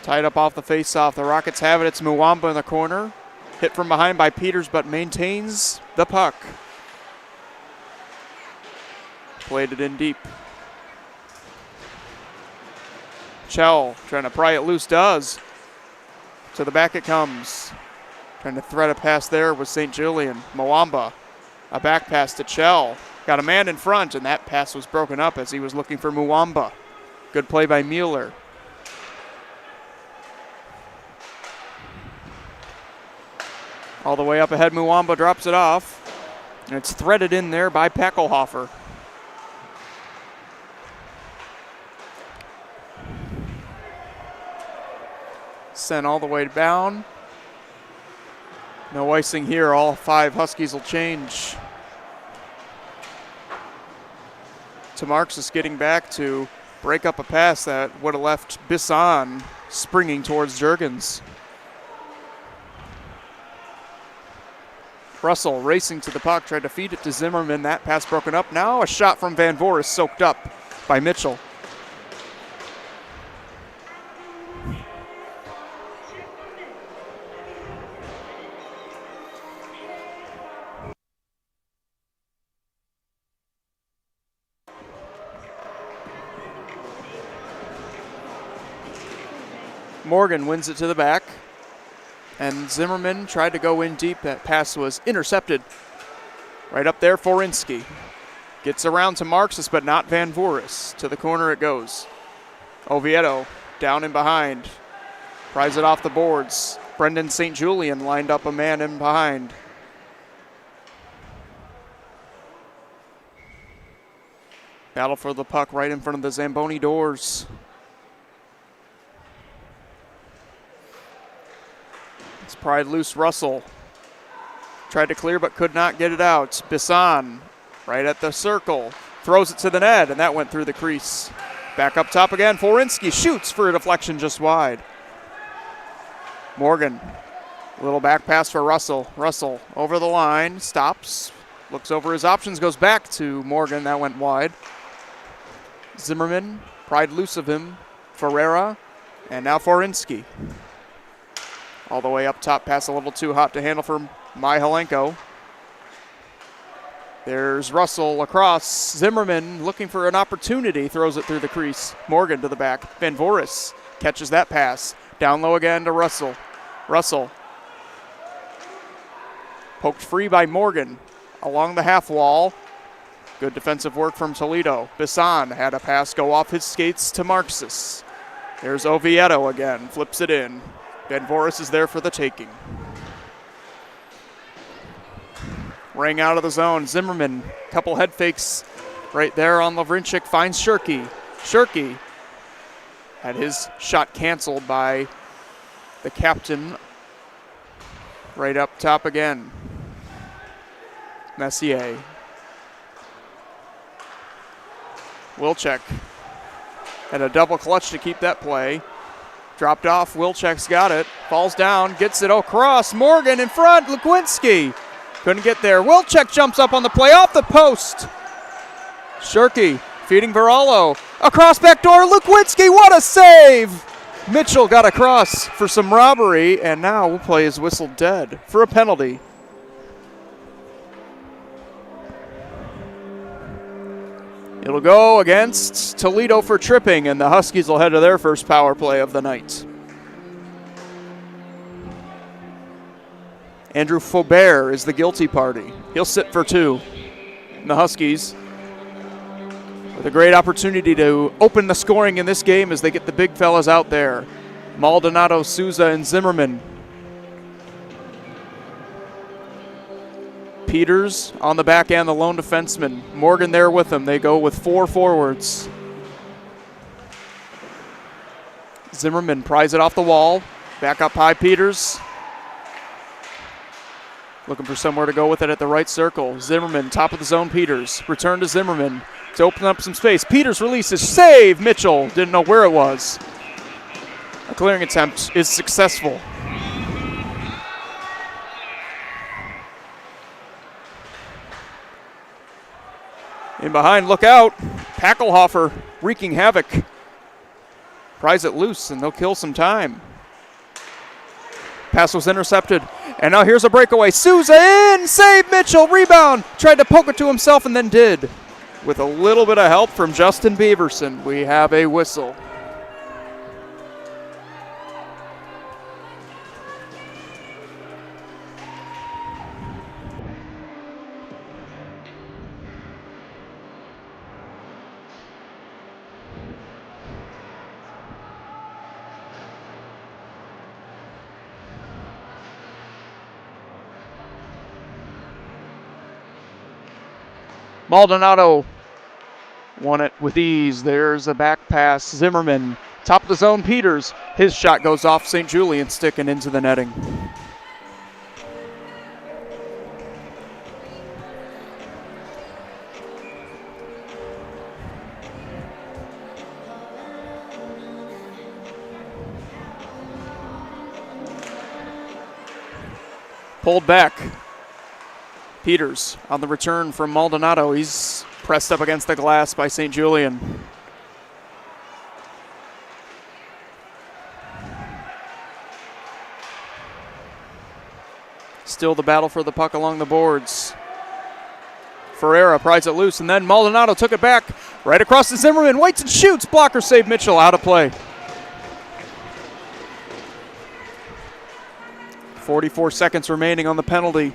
Tied up off the face-off. The Rockets have it. It's Muwamba in the corner. Hit from behind by Peters, but maintains the puck. Played it in deep. Chell trying to pry it loose, does. To the back it comes. Trying to thread a pass there with St. Julian. Muwamba. A back pass to Chell. Got a man in front, and that pass was broken up as he was looking for Muwamba. Good play by Mueller. All the way up ahead, Muwamba drops it off. And it's threaded in there by Packelhofer. Sent all the way down. No icing here. All 5 Huskies will change. Tamarxis getting back to break up a pass that would have left Bisson springing towards Juergens. Russell racing to the puck, tried to feed it to Zimmerman. That pass broken up. Now a shot from Van Voris soaked up by Mitchell. Morgan wins it to the back. And Zimmerman tried to go in deep. That pass was intercepted. Right up there, Forinsky. Gets around to Marxus, but not Van Voris. To the corner it goes. Oviedo down and behind. Pries it off the boards. Brendan St. Julian lined up a man in behind. Battle for the puck right in front of the Zamboni doors. It's pried loose. Russell tried to clear but could not get it out. Bisson right at the circle. Throws it to the net, and that went through the crease. Back up top again. Forinsky shoots for a deflection just wide. Morgan. A little back pass for Russell. Russell over the line. Stops. Looks over his options. Goes back to Morgan. That went wide. Zimmerman pried loose of him. Ferreira. And now Forinsky. All the way up top, pass a little too hot to handle for Myhalenko. There's Russell across. Zimmerman looking for an opportunity, throws it through the crease. Morgan to the back. Van Voris catches that pass. Down low again to Russell. Russell poked free by Morgan along the half wall. Good defensive work from Toledo. Bisson had a pass go off his skates to Marxus. There's Oviedo again, flips it in. Van Voris is there for the taking. Ring out of the zone. Zimmerman, couple head fakes right there on Lavrinchik, finds Shirky. Shirky had his shot canceled by the captain. Right up top again. Messier. Wilczek had a double clutch to keep that play. Dropped off, Wilczek's got it. Falls down, gets it across. Morgan in front, Lukwinski. Couldn't get there. Wilczek jumps up on the play off the post. Shirky feeding Varallo. Across back door, Lukwinski, what a save! Mitchell got across for some robbery, and now we'll play his whistle dead for a penalty. It'll go against Toledo for tripping, and the Huskies will head to their first power play of the night. Andrew Faubert is the guilty party. He'll sit for 2. And the Huskies with a great opportunity to open the scoring in this game as they get the big fellas out there. Maldonado, Souza, and Zimmerman. Peters on the back end, the lone defenseman. Morgan there with him. They go with 4 forwards. Zimmerman pries it off the wall. Back up high, Peters. Looking for somewhere to go with it at the right circle. Zimmerman, top of the zone, Peters. Return to Zimmerman to open up some space. Peters releases, save! Mitchell didn't know where it was. A clearing attempt is successful. In behind, look out. Packelhofer wreaking havoc. Pries it loose, and they'll kill some time. Pass was intercepted, and now here's a breakaway. Souza in, save Mitchell, rebound. Tried to poke it to himself and then did. With a little bit of help from Justin Beaverson, we have a whistle. Maldonado won it with ease. There's a back pass. Zimmerman, top of the zone, Peters. His shot goes off St. Julian's stick and into the netting. Pulled back. Peters on the return from Maldonado. He's pressed up against the glass by St. Julian. Still the battle for the puck along the boards. Ferreira pries it loose, and then Maldonado took it back right across to Zimmerman. Waits and shoots. Blocker save Mitchell. Out of play. 44 seconds remaining on the penalty.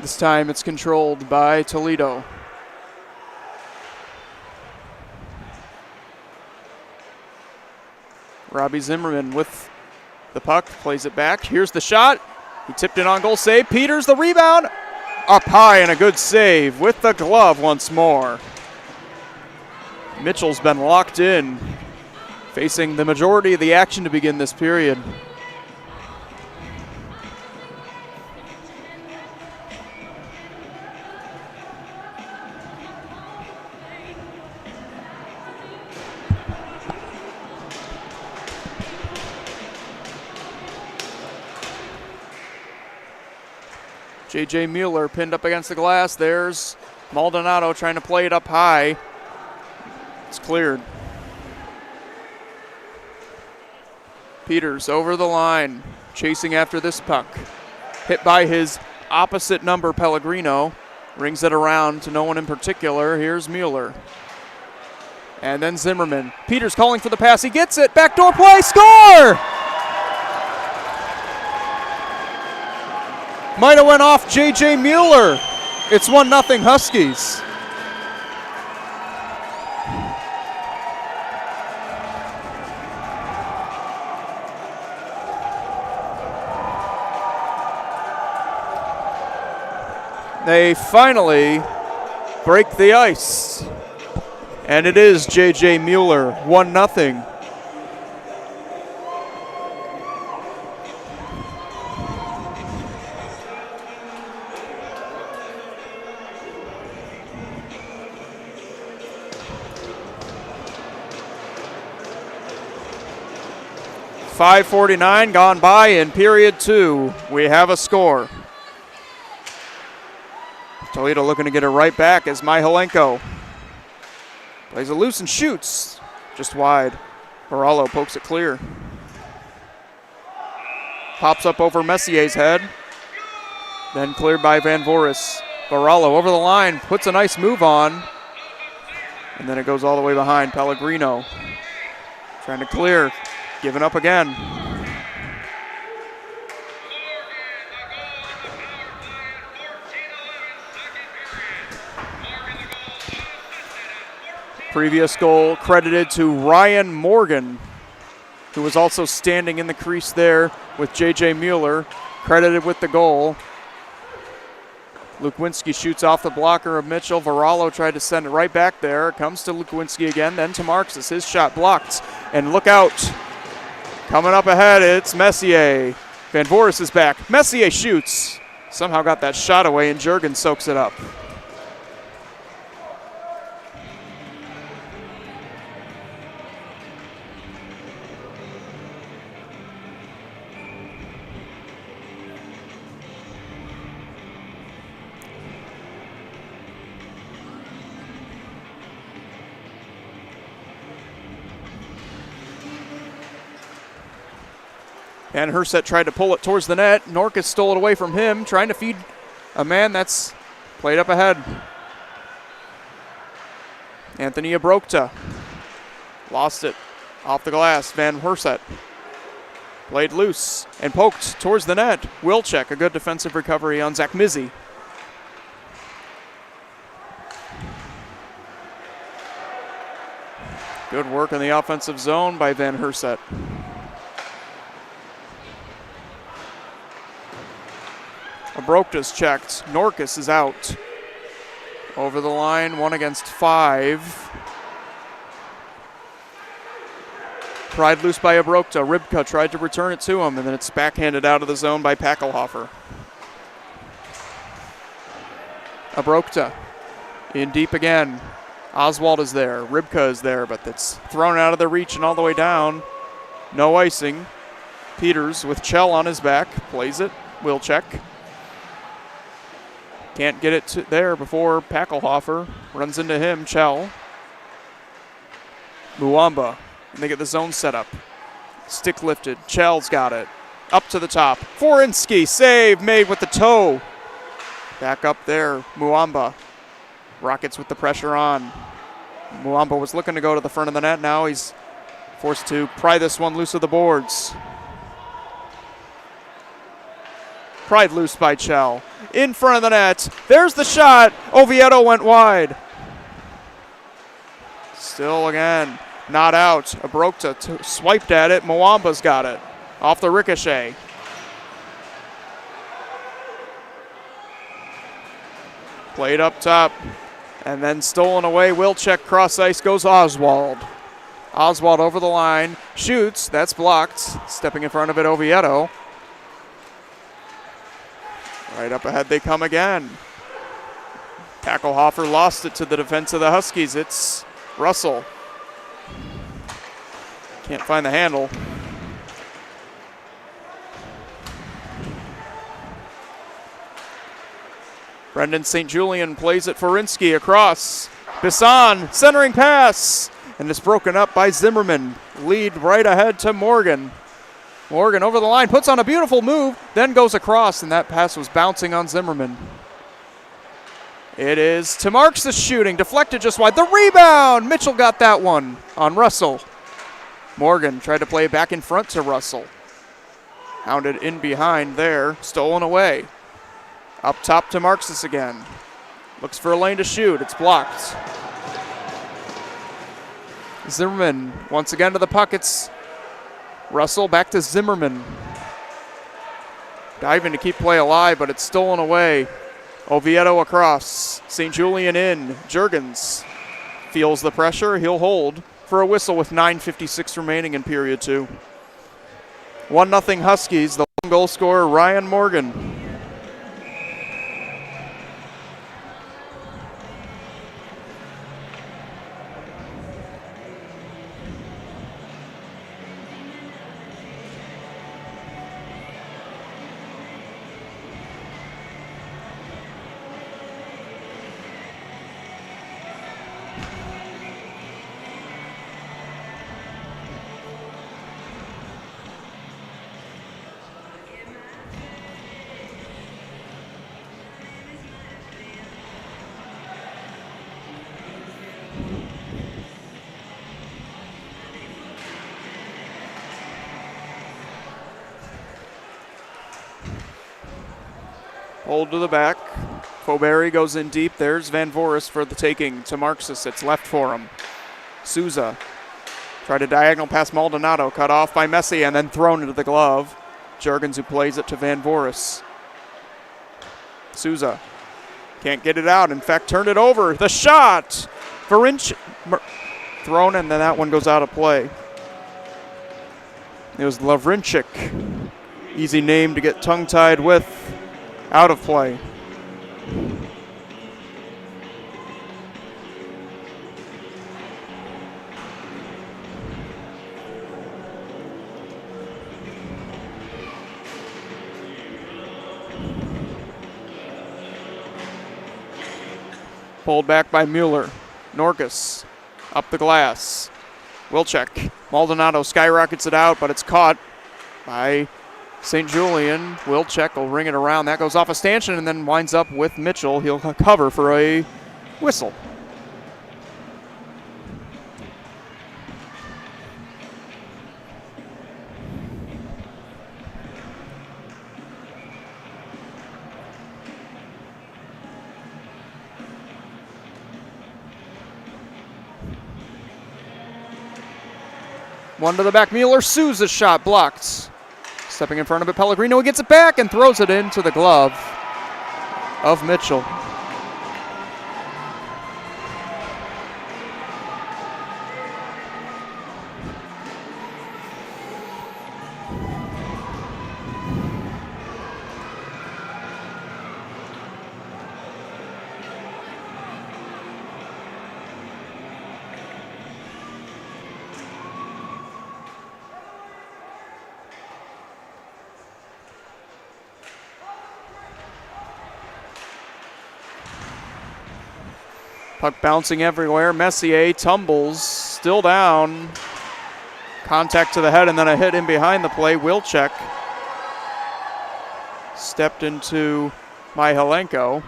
This time it's controlled by Toledo. Robbie Zimmerman with the puck, plays it back. Here's the shot. He tipped it on goal, save. Peters the rebound. Up high and a good save with the glove once more. Mitchell's been locked in, facing the majority of the action to begin this period. J.J. Mueller pinned up against the glass. There's Maldonado trying to play it up high. It's cleared. Peters over the line, chasing after this puck. Hit by his opposite number, Pellegrino. Rings it around to no one in particular. Here's Mueller. And then Zimmerman. Peters calling for the pass. He gets it. Backdoor play. Score! Might have went off J.J. Mueller. It's 1-0 Huskies. They finally break the ice. And it is J.J. Mueller, 1-0. .549 gone by in period 2. We have a score. Toledo looking to get it right back as Mihalenko plays it loose and shoots just wide. Barallo pokes it clear. pops up over Messier's head. Then cleared by Van Voris. Varallo over the line, puts a nice move on. And then it goes all the way behind. Pellegrino trying to clear, giving up again. Previous goal credited to Ryan Morgan, who was also standing in the crease there with J.J. Mueller, credited with the goal. Lukwinski shoots off the blocker of Mitchell. Varallo tried to send it right back there. It comes to Lukwinski again, then to Marxis. His shot blocked, and look out. Coming up ahead, it's Messier. Van Voris is back. Messier shoots. Somehow got that shot away, and Jurgen soaks it up. And Herset tried to pull it towards the net. Norkus stole it away from him, trying to feed a man that's played up ahead. Anthony Abrokta lost it off the glass. Van Herset played loose and poked towards the net. Wilczek, a good defensive recovery on Zach Mizzi. Good work in the offensive zone by Van Herset. Abrokta's checked. Norkus is out. Over the line, 1 against 5. Pried loose by Abrokta. Rybka tried to return it to him, and then it's backhanded out of the zone by Packelhofer. Abrokta in deep again. Oswald is there. Rybka is there, but it's thrown out of their reach and all the way down. No icing. Peters with Chell on his back. Plays it. Wilczek. Can't get it there before Packelhofer runs into him. Chell. Muamba. And they get the zone set up. Stick lifted. Chell's got it. Up to the top. Forinski. Save made with the toe. Back up there. Muamba. Rockets with the pressure on. Muamba was looking to go to the front of the net. Now he's forced to pry this one loose of the boards. Pried loose by Chell. In front of the net. There's the shot. Oviedo went wide. Still again. Not out. Abrokta swiped at it. Mwamba's got it. Off the ricochet. Played up top. And then stolen away. Wilczek cross ice goes Oswald. Oswald over the line. Shoots. That's blocked. Stepping in front of it, Oviedo. Right up ahead they come again. Packelhofer lost it to the defense of the Huskies. It's Russell. Can't find the handle. Brendan St. Julian plays it Forinski across. Bisson, centering pass. And it's broken up by Zimmerman. Lead right ahead to Morgan. Morgan over the line, puts on a beautiful move, then goes across, and that pass was bouncing on Zimmerman. It is to Marks the shooting, deflected just wide. The rebound! Mitchell got that one on Russell. Morgan tried to play back in front to Russell. Hounded in behind there, stolen away. Up top to Marxis again. Looks for a lane to shoot, it's blocked. Zimmerman once again to the puck, it's Russell back to Zimmerman. Diving to keep play alive, but it's stolen away. Oviedo across. St. Julian in. Jurgens feels the pressure. He'll hold for a whistle with 9:56 remaining in period 2. 1-0 Huskies. The lone goal scorer, Ryan Morgan. Hold to the back. Foberry goes in deep. There's Van Voris for the taking to Marxus. It's left for him. Souza tried a diagonal pass Maldonado. Cut off by Messi and then thrown into the glove. Jurgens who plays it to Van Voris. Souza can't get it out. In fact, turned it over. The shot! Thrown, and then that one goes out of play. It was Lavrinchik. Easy name to get tongue-tied with. Out of play. Pulled back by Mueller. Norkus up the glass. Wilczek. Maldonado skyrockets it out, but it's caught by St. Julian. Wilczek will ring it around. That goes off a stanchion and then winds up with Mitchell. He'll cover for a whistle. One to the back, Mueller. Souza's shot blocked. Stepping in front of it, Pellegrino gets it back and throws it into the glove of Mitchell. Puck bouncing everywhere. Messier tumbles, still down. Contact to the head and then a hit in behind the play. Wilczek stepped into Myhalenko.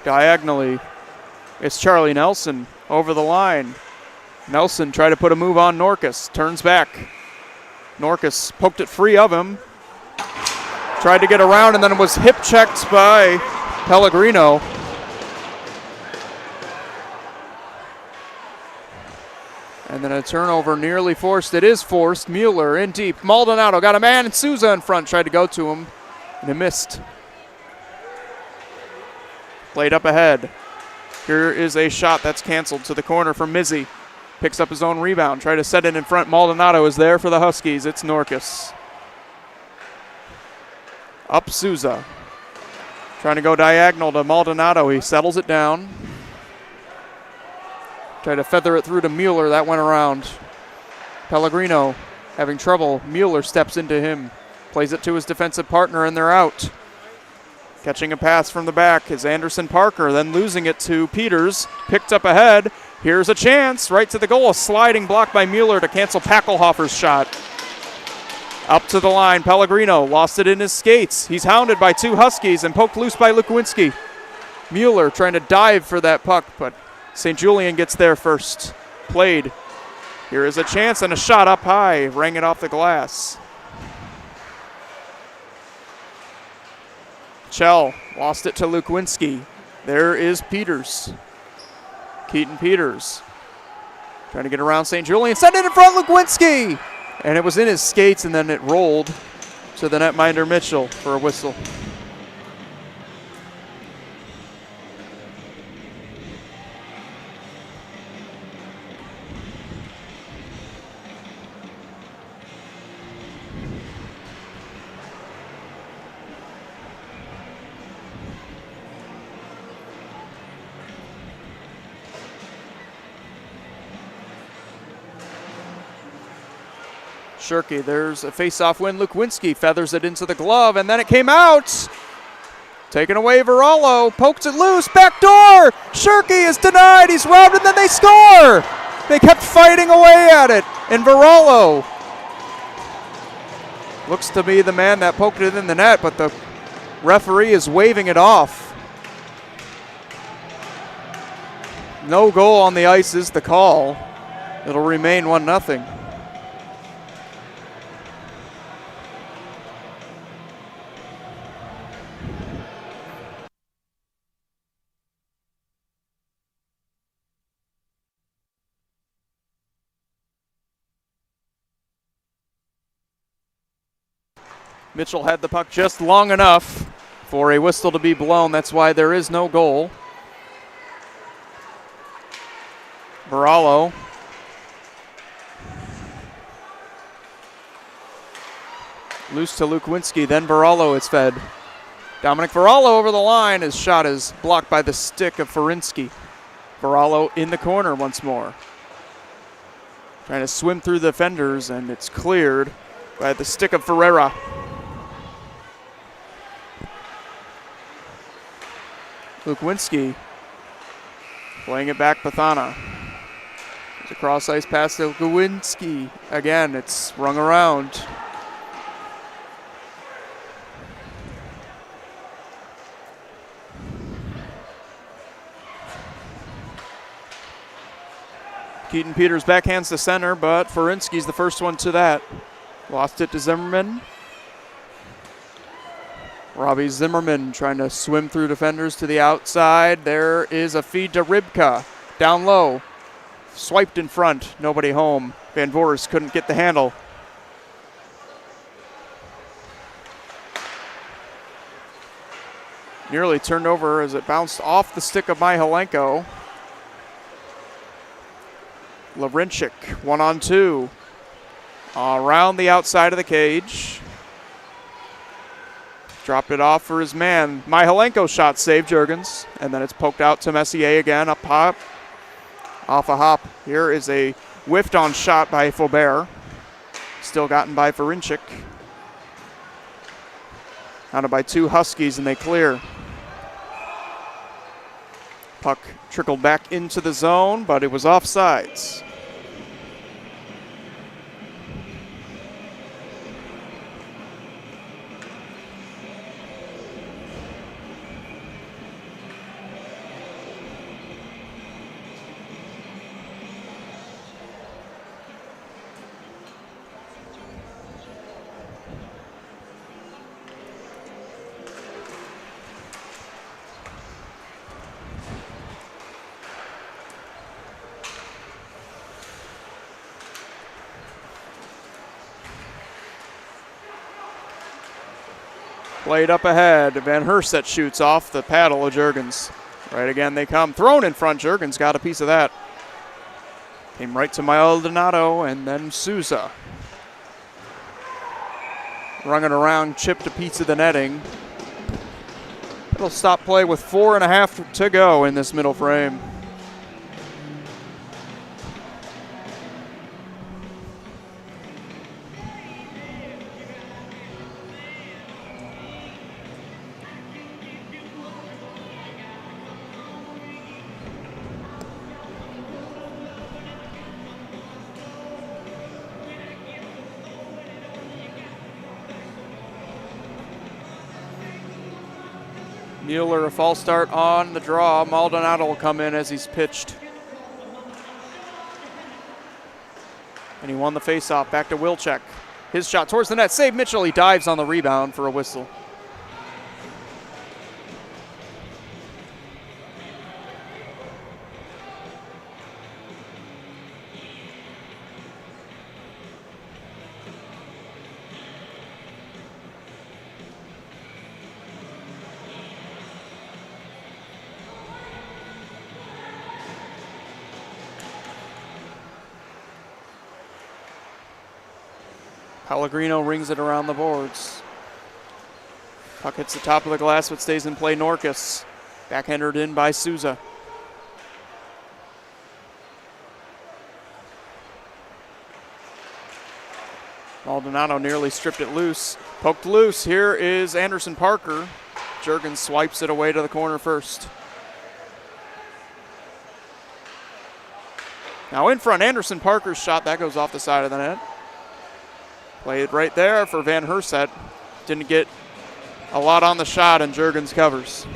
Diagonally, it's Charlie Nelson over the line. Nelson tried to put a move on Norkus, turns back. Norkus poked it free of him. Tried to get around and then was hip checked by Pellegrino. And then a turnover nearly forced. It is forced. Mueller in deep. Maldonado got a man and Souza in front. Tried to go to him and it missed. Played up ahead. Here is a shot that's canceled to the corner from Mizzi. Picks up his own rebound. Try to set it in front. Maldonado is there for the Huskies. It's Norkus. Up Souza. Trying to go diagonal to Maldonado. He settles it down. Try to feather it through to Mueller. That went around. Pellegrino having trouble. Mueller steps into him. Plays it to his defensive partner and they're out. Catching a pass from the back is Anderson Parker. Then losing it to Peters. Picked up ahead. Here's a chance, right to the goal. A sliding block by Mueller to cancel Packelhofer's shot. Up to the line, Pellegrino lost it in his skates. He's hounded by two Huskies and poked loose by Lukowinski. Mueller trying to dive for that puck, but St. Julian gets there first. Played. Here is a chance and a shot up high. Rang it off the glass. Chell lost it to Lukowinski. There is Peters. Keaton Peters trying to get around St. Julian. Send it in front, Lukowinski! And it was in his skates and then it rolled to the netminder Mitchell for a whistle. Shirky, there's a face-off win. Lukowinski feathers it into the glove, and then it came out. Taken away, Varallo pokes it loose, back door. Shirky is denied, he's robbed, and then they score. They kept fighting away at it, and Varallo looks to be the man that poked it in the net, but the referee is waving it off. No goal on the ice is the call. It'll remain 1-0. Mitchell had the puck just long enough for a whistle to be blown. That's why there is no goal. Barallo. Loose to Lukwinski, then Barallo is fed. Dominic Barallo over the line. His shot is blocked by the stick of Ferinsky. Barallo in the corner once more. Trying to swim through the defenders, and it's cleared by the stick of Ferreira. Lukwinski playing it back, Pathana. There's a cross ice pass to Lukwinski. Again, it's rung around. Keaton Peters backhands to center, but Ferinsky's the first one to that. Lost it to Zimmerman. Robbie Zimmerman trying to swim through defenders to the outside. There is a feed to Rybka. Down low. Swiped in front. Nobody home. Van Voorhis couldn't get the handle. Nearly turned over as it bounced off the stick of Myhalenko. Larinchik, 1-on-2. Around the outside of the cage. Dropped it off for his man. Myhalenko shot saved Juergens. And then it's poked out to Messier again. Up hop. Off a hop. Here is a whiffed on shot by Faubert. Still gotten by Ferinsky. Counted by 2 Huskies and they clear. Puck trickled back into the zone, but it was offsides. Played up ahead. Van Herset shoots off the paddle of Juergens. Right again they come. Thrown in front. Juergens got a piece of that. Came right to Maldonado and then Souza. Rung it around, chipped a piece of the netting. It'll stop play with 4.5 to go in this middle frame. Mueller, a false start on the draw. Maldonado will come in as he's pitched. And he won the faceoff. Back to Wilczek. His shot towards the net. Save Mitchell. He dives on the rebound for a whistle. Pellegrino rings it around the boards. Puck hits the top of the glass but stays in play. Norkus. Backhanded in by Souza. Maldonado nearly stripped it loose. Poked loose. Here is Anderson Parker. Juergens swipes it away to the corner first. Now in front, Anderson Parker's shot. That goes off the side of the net. Played right there for Van Herset. Didn't get a lot on the shot, and Juergens covers.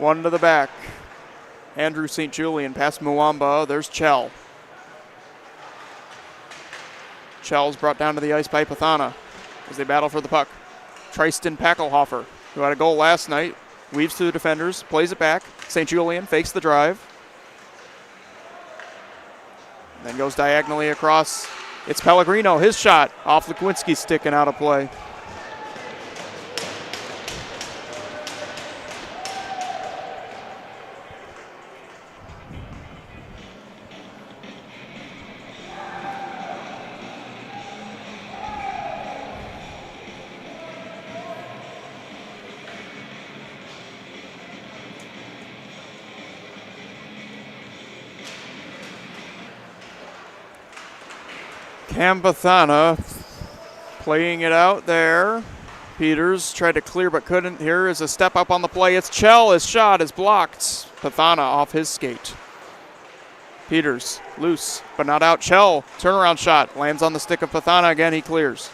One to the back. Andrew St. Julian past Muamba. There's Chell. Chell's brought down to the ice by Pathana as they battle for the puck. Tristan Packelhofer, who had a goal last night, weaves through the defenders, plays it back. St. Julian fakes the drive. Then goes diagonally across. It's Pellegrino, his shot off Lekwinski's stick and out of play. Cam Pathana playing it out there. Peters tried to clear but couldn't. Here is a step up on the play. It's Chell. His shot is blocked. Pathana off his skate. Peters loose but not out. Chell turnaround shot lands on the stick of Pathana again. He clears.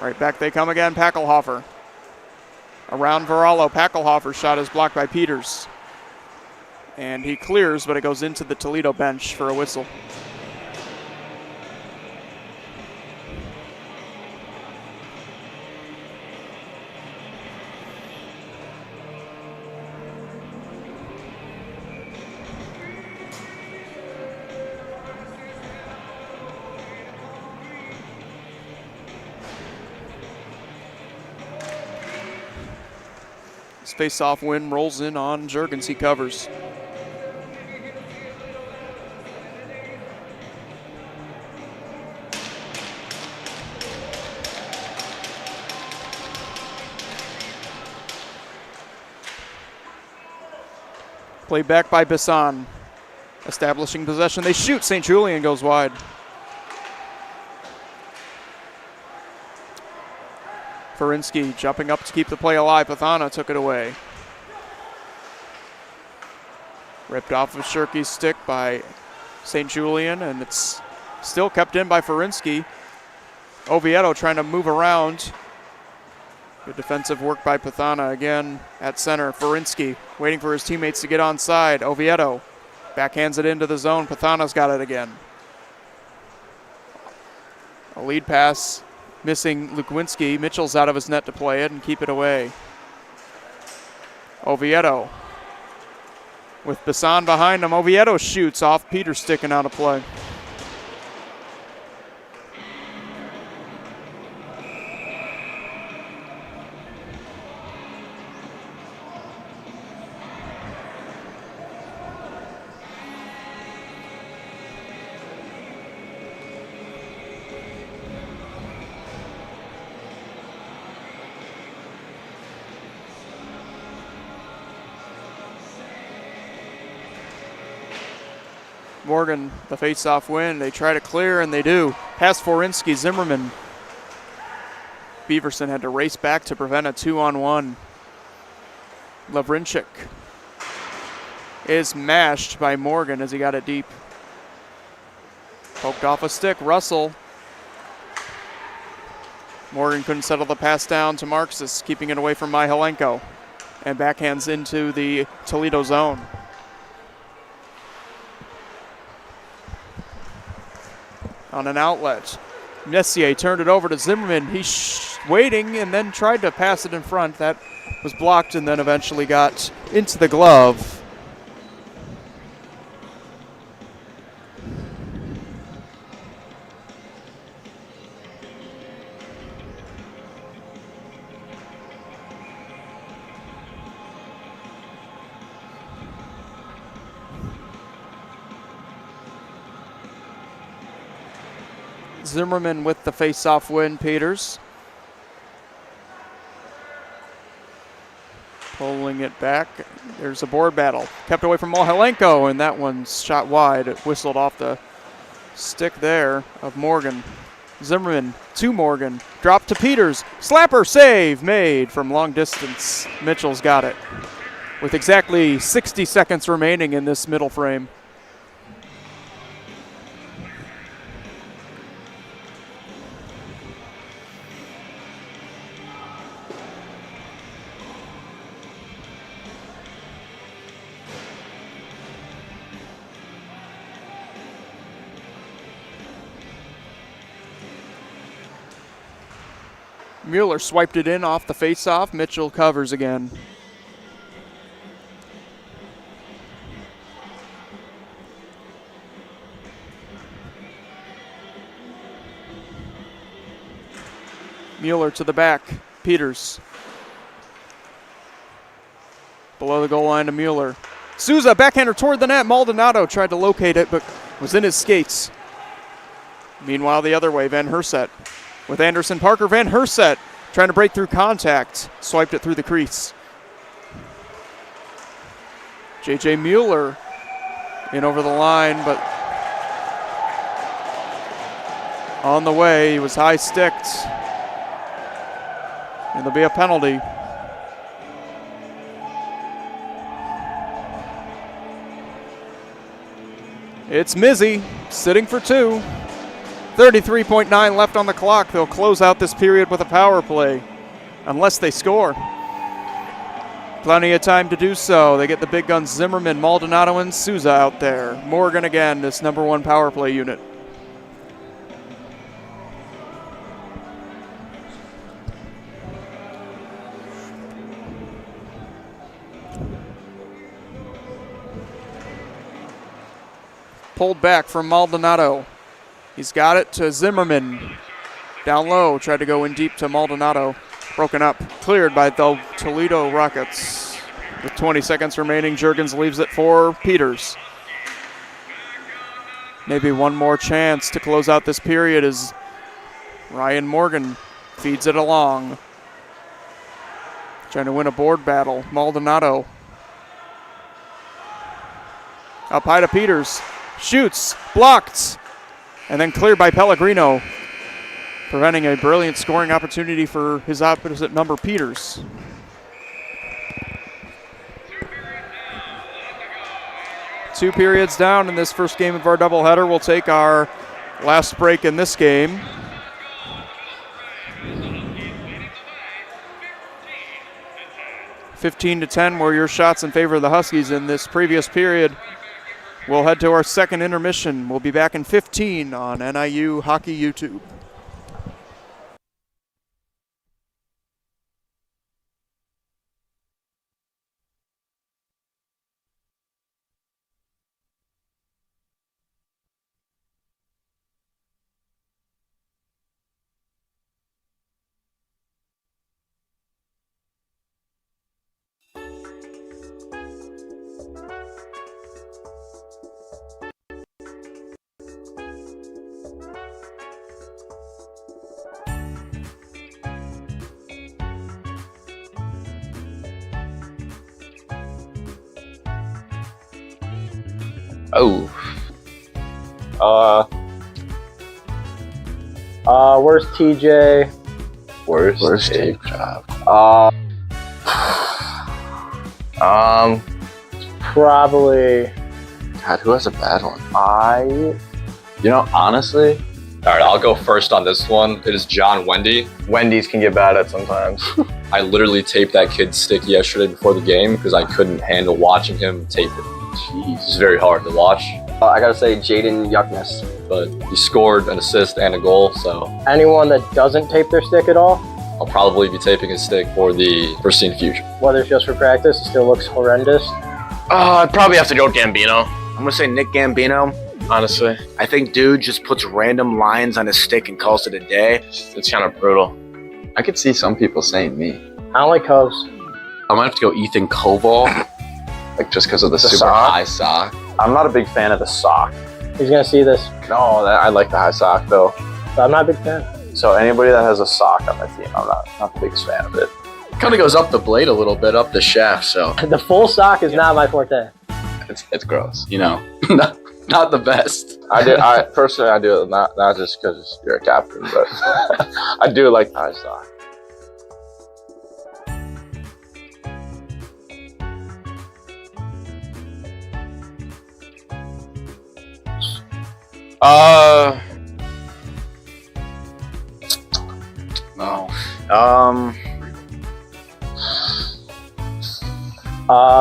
Right back they come again. Packelhofer around Varallo. Packelhofer's shot is blocked by Peters. And he clears, but it goes into the Toledo bench for a whistle. Face-off win rolls in on Juergens. He covers. Played back by Bisson. Establishing possession. They shoot. St. Julian goes wide. Ferinsky jumping up to keep the play alive. Pathana took it away. Ripped off of Shirky's stick by St. Julian, and it's still kept in by Ferinsky. Oviedo trying to move around. Good defensive work by Pathana again at center. Ferinsky waiting for his teammates to get onside. Oviedo backhands it into the zone. Pathana's got it again. A lead pass. Missing Lekwinski. Mitchell's out of his net to play it and keep it away. Oviedo with Bisson behind him. Oviedo shoots off Peters' stick and out of play. Morgan, the face-off win. They try to clear, and they do. Pass Forinsky, Zimmerman. Beaverson had to race back to prevent a 2-on-1. Lavrinchik is mashed by Morgan as he got it deep. Poked off a stick. Russell. Morgan couldn't settle the pass down to Marxis, keeping it away from Mihalenko. And backhands into the Toledo zone. On an outlet. Messier turned it over to Zimmerman. He's waiting and then tried to pass it in front. That was blocked and then eventually got into the glove. Zimmerman with the face-off win. Peters pulling it back. There's a board battle. Kept away from Mohelenko, and that one's shot wide. It whistled off the stick there of Morgan. Zimmerman to Morgan. Drop to Peters. Slapper save made from long distance. Mitchell's got it with exactly 60 seconds remaining in this middle frame. Mueller swiped it in off the face-off. Mitchell covers again. Mueller to the back. Peters. Below the goal line to Mueller. Souza, backhander toward the net. Maldonado tried to locate it, but was in his skates. Meanwhile, the other way, Van Herset with Anderson Parker. Van Herset trying to break through contact. Swiped it through the crease. J.J. Mueller in over the line, but on the way, he was high-sticked. And there'll be a penalty. It's Mizzy sitting for 2. 33.9 left on the clock. They'll close out this period with a power play, unless they score. Plenty of time to do so. They get the big guns Zimmerman, Maldonado, and Souza out there. Morgan again, this #1 power play unit. Pulled back from Maldonado. He's got it to Zimmerman. Down low, tried to go in deep to Maldonado. Broken up, cleared by the Toledo Rockets. With 20 seconds remaining, Juergens leaves it for Peters. Maybe one more chance to close out this period as Ryan Morgan feeds it along. Trying to win a board battle. Maldonado. Up high to Peters. Shoots, blocked, and then cleared by Pellegrino, preventing a brilliant scoring opportunity for his opposite number, Peters. Two periods down in this first game of our doubleheader. We'll take our last break in this game. (15-10) were your shots in favor of the Huskies in this previous period. We'll head to our second intermission. We'll be back in 15 on NIU Hockey YouTube. Oh. Where's TJ? Where's Dave job? Probably. God, who has a bad one? Honestly, All right, I'll go first on this one. It is John Wendy. Wendy's can get bad at sometimes. I literally taped that kid's stick yesterday before the game because I couldn't handle watching him tape it. jeez. It's very hard to watch, I gotta say Jaden Yuckness. but he scored an assist and a goal, so Anyone that doesn't tape their stick at all, I'll probably be taping his stick for the foreseen future. whether it's just for practice, it still looks horrendous. I'd probably have to go with Gambino, I'm gonna say Nick Gambino. honestly. I think dude just puts random lines on his stick and calls it a day. It's kind of brutal. I could see some people saying me. I don't like Cubs. I might have to go Ethan Koval, like just because of the super sock? high sock. I'm not a big fan of the sock. He's gonna see this, No, I like the high sock though. but I'm not a big fan. So anybody that has a sock on their team, I'm not the biggest fan of it. Kind of goes up the blade a little bit, up the shaft, so The full sock is not my forte. it's gross. You know, not the best. I personally do it not just because you're a captain, but I do like the high sock. No.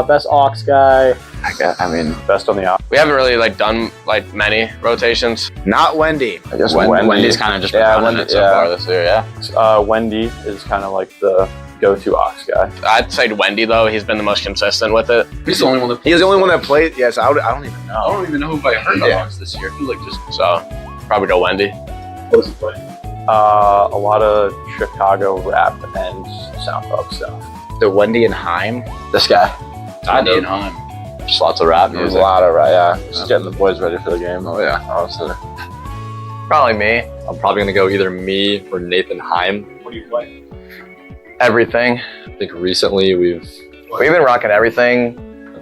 Best Aux guy. I I mean, best on the op. We haven't really like done like many rotations. Not Wendy. I guess Wendy's kind of just been running it so far this year, yeah. Wendy is kind of like the go-to Ox guy. I'd say Wendy though. He's been the most consistent with it. He's the only one that He's the only one that played. Yes, I don't even know. I don't even know who I heard about this year. I feel like just So probably go Wendy. What does he play? A lot of Chicago rap and sound pop stuff. The Wendy and Heim. this guy. Kind of. Heim. Just lots of rap There's music. a lot of just getting the boys ready for the game. Oh yeah. Honestly. Probably me. I'm probably gonna go either me or Nathan Heim. What do you play? Everything. I think recently we've We've been rocking everything.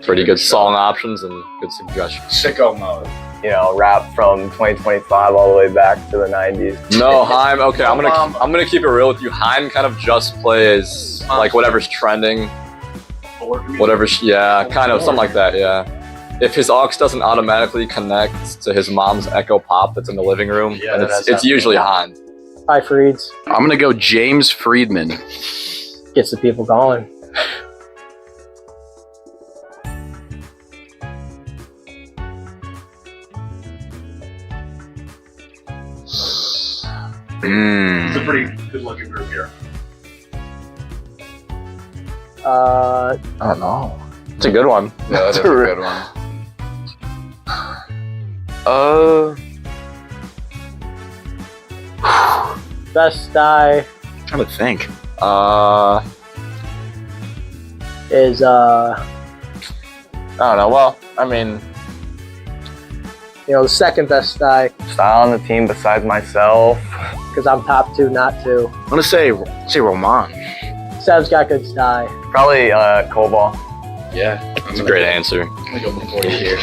pretty good song options and good suggestions. Sicko mode. You know, rap from 2025 all the way back to the 90s. No, Heim. Okay, I'm gonna keep it real with you. Heim kind of just plays like whatever's trending, whatever's kind of something like that. Yeah. If his aux doesn't automatically connect to his mom's Echo Pop that's in the living room, then it's usually Heim. Hi, Freeds. I'm gonna go James Friedman. Gets the people going. It's a pretty good-looking group here. I don't know. It's a good one. Yeah, that's a good one. Best die I'm trying to think. is I don't know. Well, I mean, you know, the second best die Style on the team besides myself. because I'm top 2, not 2. I'm gonna say Roman. Sev's got good die. Probably Cobalt. Yeah. That's a great answer. I'm gonna go before you here.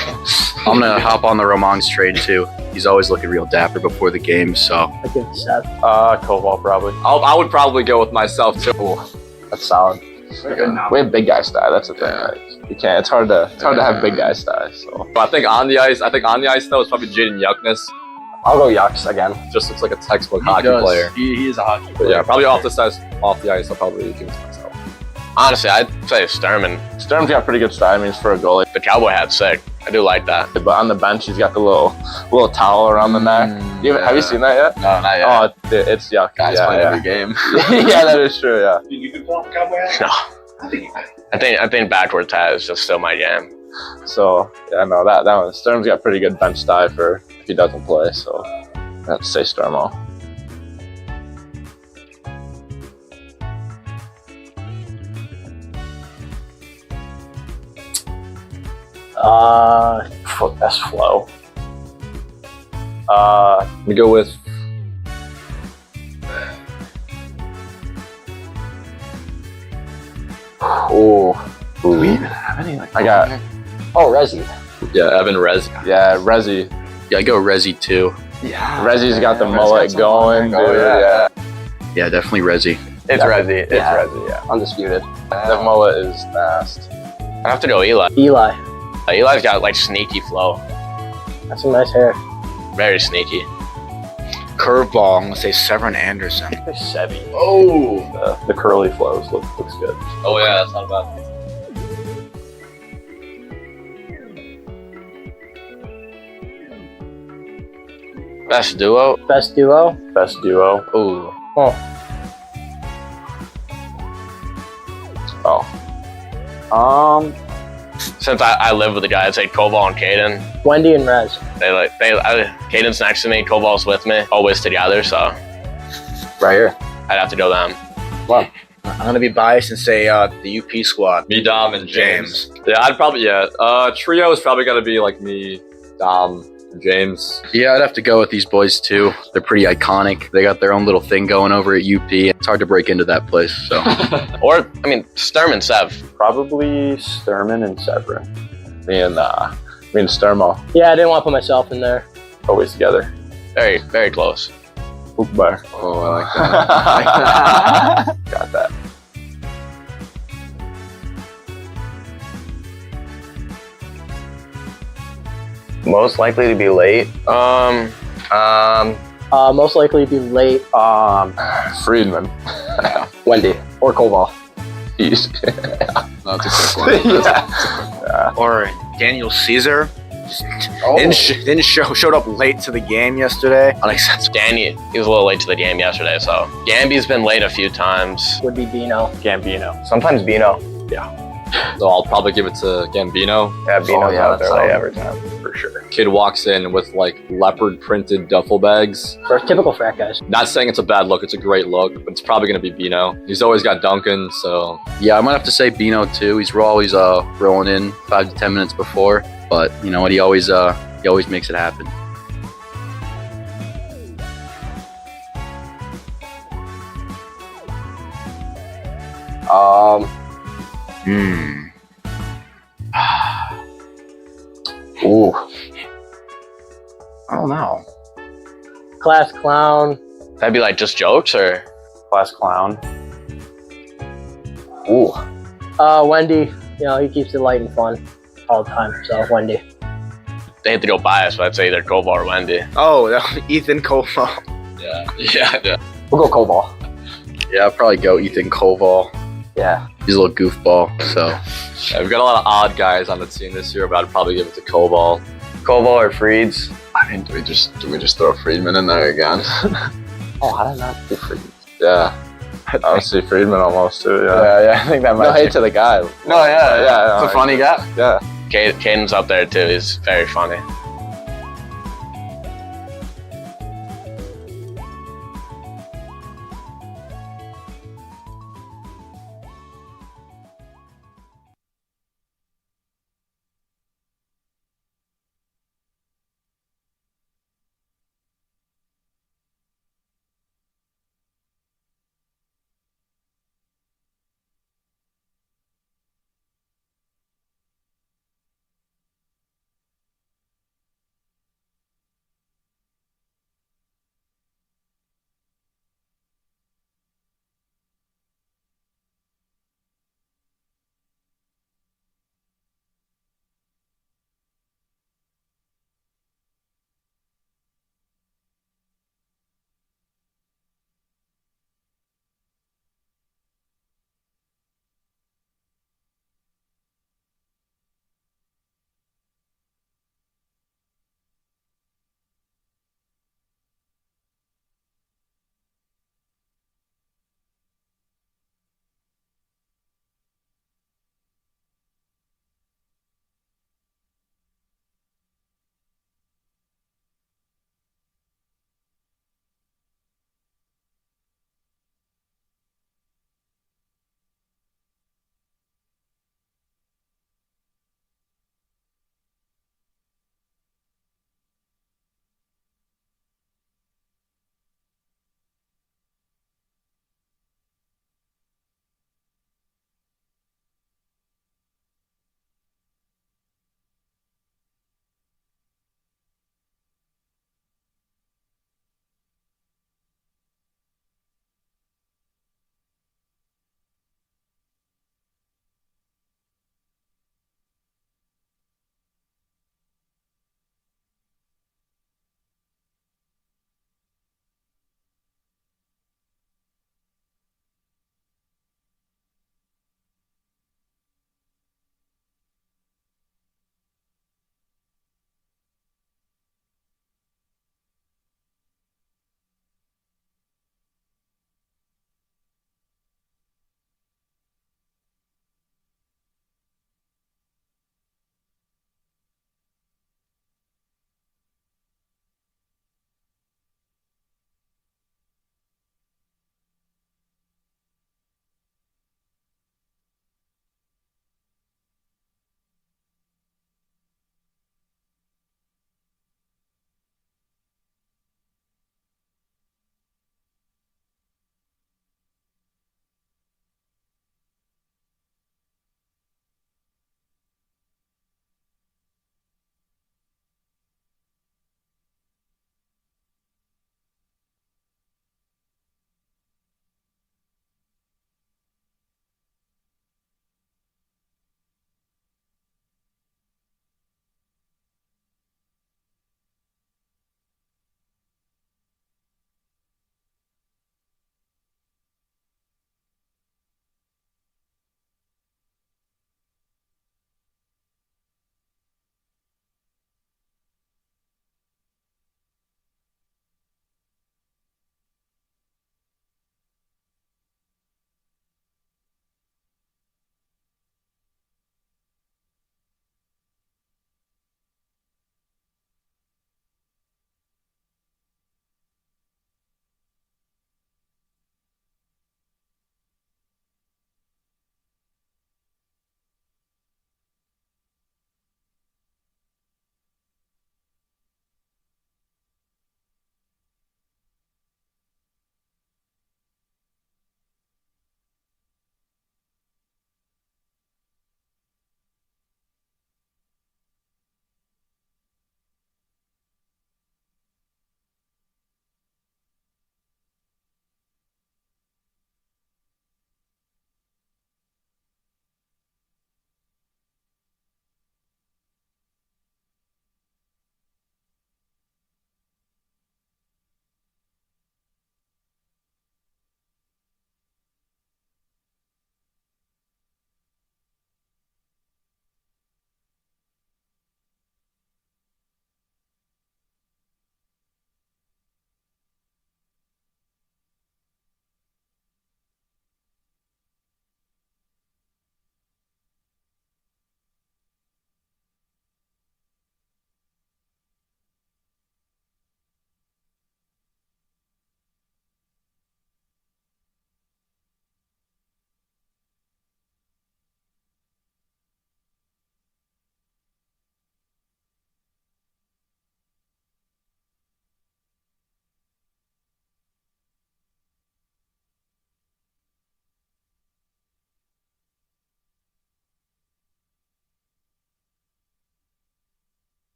I'm gonna hop on the Roman's trade too. He's always looking real dapper before the game, so I give it to Sev. Cobalt probably. I would probably go with myself too. That's solid. We have big guy style. That's the thing. Right? You can't. It's hard to have big guy style. So But I think on the ice though is probably Jaden Yuckness. I'll go Yucks again. Just looks like a textbook hockey player. He is a hockey But player. yeah, probably off the ice, I'll probably give it to myself. Honestly, I'd say Sturman. Sturm's got pretty good style. I mean, for a goalie. The cowboy hat's sick. I do like that. But on the bench, he's got the little towel around the neck. Have you seen that yet? No, not yet. Oh, it's yuck. Guys play every game. Yeah, that is true. Yeah. Think you could pull off a cowboy hat? No. I think you could. I think backwards hat is just still my jam. So yeah, no, that one. Sturm's got pretty good bench style for if he doesn't play. So I have to say Sturmo. Best flow. We go with Do we even have any? I got. Oh, Resi. Evan Rez. Yeah, Rezi. yeah, I go Rezi too. Yeah. Rezi's got the mullet going, dude. Yeah. Yeah, definitely Rezi. It's Resi. It's Yeah. Resi, yeah. Undisputed. The mullet is fast. I have to go Eli. Eli. Eli's got like sneaky flow. That's some nice hair. Very sneaky. Curveball, I'm gonna say Severin Anderson. Sevy. Oh. The curly flows looks good. Oh yeah, that's not bad. Best duo. Best duo. Best duo. Ooh. Since I live with the guy, I'd say Koval and Caden. Wendy and Rez. Caden's next to me, Koval's with me, always together, so Right here. I'd have to go them. I'm gonna be biased and say the UP squad. Me, Dom, and James. Yeah, I'd probably trio is probably gonna be like me, Dom, and James. Yeah, I'd have to go with these boys too. They're pretty iconic. They got their own little thing going over at UP. It's hard to break into that place. So Or, I mean, Sturm and Sev. Probably Sturman and Severin. Me and Sturmo. Yeah, I didn't want to put myself in there. Always together. Very, very close. Hoop bar. Oh, I like that. Got that. Most likely to be late. Most likely to be late. Friedman. Wendy. Or Koval. East. No, it's a quick one. Yeah. or Daniel Caesar. Showed up late to the game yesterday. Unacceptable. Danny, he was a little late to the game yesterday, so Gamby's been late a few times. Would be Bino. Gambino. Sometimes Bino. So I'll probably give it to Gambino. Yeah, Bino's out there solid. every time, for sure. Kid walks in with like leopard printed duffel bags. For typical frat guys. Not saying it's a bad look, it's a great look, but it's probably gonna be Bino. He's always got Duncan, so Yeah, I might have to say Bino too. He's always rolling in 5 to 10 minutes before, but you know what? He always makes it happen. Ooh. I don't know. Class clown. That'd be like just jokes or? Class clown. Ooh. Wendy. You know, he keeps it light and fun all the time. So Wendy. They have to go bias, but I'd say either Koval or Wendy. Oh, Ethan Koval. yeah. We'll go Koval. Yeah, I'll probably go Ethan Koval. Yeah. He's a little goofball, so. Yeah, we've got a lot of odd guys on the team this year, but I'd probably give it to Koval. Koval or Freeds? I mean, do we just throw Friedman in there again? Oh, how did I not do free? Yeah. I would see Friedman almost too. Yeah. Yeah, I think that might No hate to the guy. No, yeah. It's a funny guy. Yeah. Caden's up there too. He's very funny.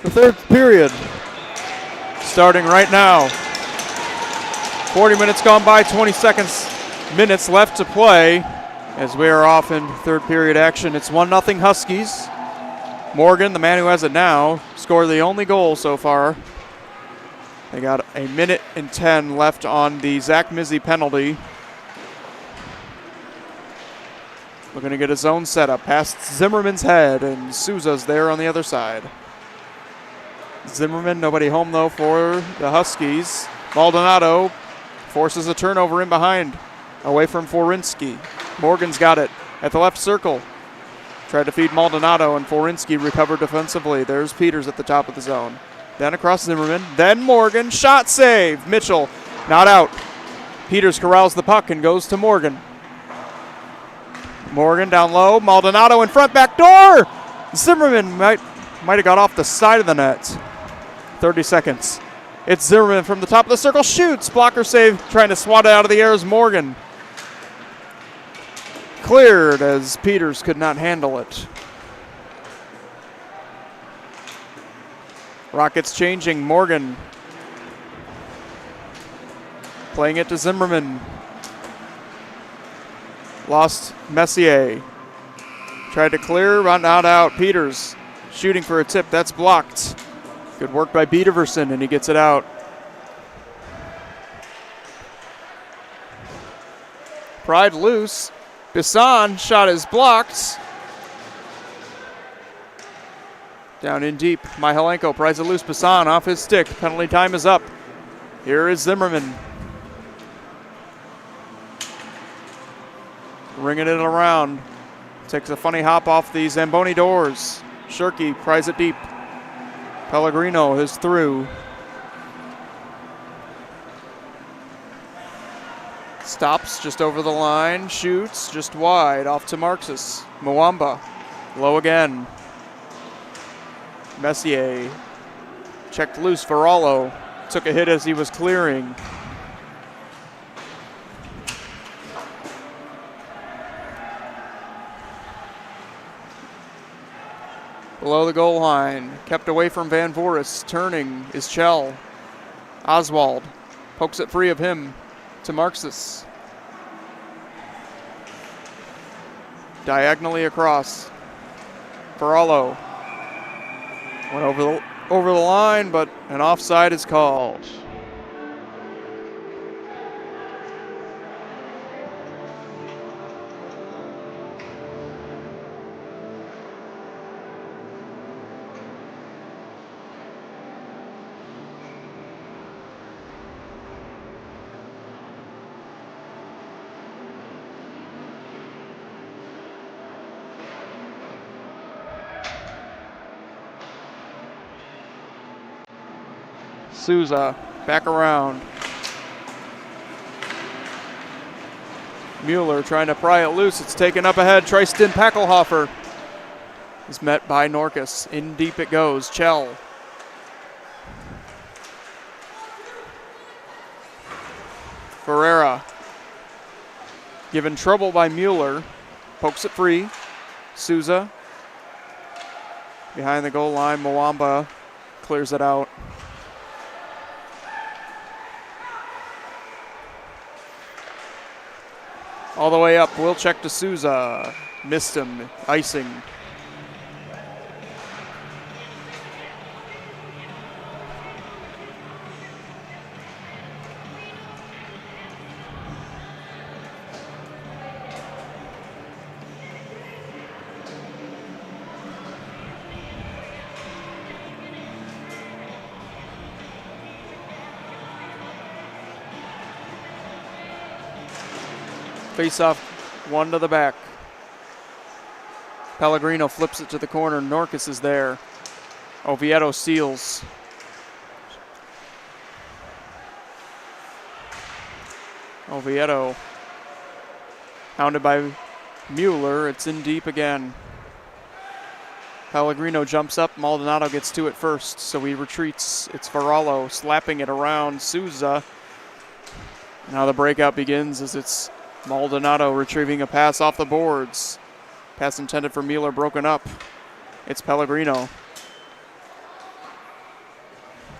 The third period starting right now. 40 minutes gone by, 20 minutes left to play as we are off in third period action. It's 1-0 Huskies. Morgan, the man who has it now, scored the only goal so far. They got a minute and 10 left on the Zach Mizzy penalty. Looking to get his own setup past Zimmerman's head, and Souza's there on the other side. Zimmerman, nobody home though for the Huskies. Maldonado forces a turnover in behind, away from Forinsky. Morgan's got it at the left circle. Tried to feed Maldonado, and Forinsky recovered defensively. There's Peters at the top of the zone. Then across Zimmerman, then Morgan, shot save. Mitchell not out. Peters corrals the puck and goes to Morgan. Morgan down low, Maldonado in front, back door! Zimmerman might have got off the side of the net. 30 seconds. It's Zimmerman from the top of the circle, shoots. Blocker save, trying to swat it out of the air is Morgan. Cleared as Peters could not handle it. Rockets changing, Morgan playing it to Zimmerman. Lost Messier. Tried to clear, not out. Peters shooting for a tip. That's blocked. Good work by Beaverson, and he gets it out. Pried loose. Bisson shot is blocked. Down in deep. Mihalenko prides it loose. Bisson off his stick. Penalty time is up. Here is Zimmerman. Ringing it around. Takes a funny hop off the Zamboni doors. Shirky pries it deep. Pellegrino is through. Stops just over the line. Shoots just wide off to Marxus. Mwamba low again. Messier checked loose. Varallo took a hit as he was clearing. Below the goal line, kept away from Van Voris. Turning is Chell. Oswald pokes it free of him to Marxus. Diagonally across. Varallo went over the line, but an offside is called. Souza back around. Mueller trying to pry it loose. It's taken up ahead. Tristan Packelhofer is met by Norcus. In deep it goes. Chell. Ferreira given trouble by Mueller. Pokes it free. Souza behind the goal line. Mwamba clears it out. All the way up, Wilczek to Souza. Missed him, icing. Face off, one to the back. Pellegrino flips it to the corner. Norcus is there. Oviedo seals. Oviedo hounded by Mueller. It's in deep again. Pellegrino jumps up. Maldonado gets to it first, so he retreats. It's Varallo slapping it around Souza. Now the breakout begins as it's Maldonado retrieving a pass off the boards. Pass intended for Mueller broken up. It's Pellegrino.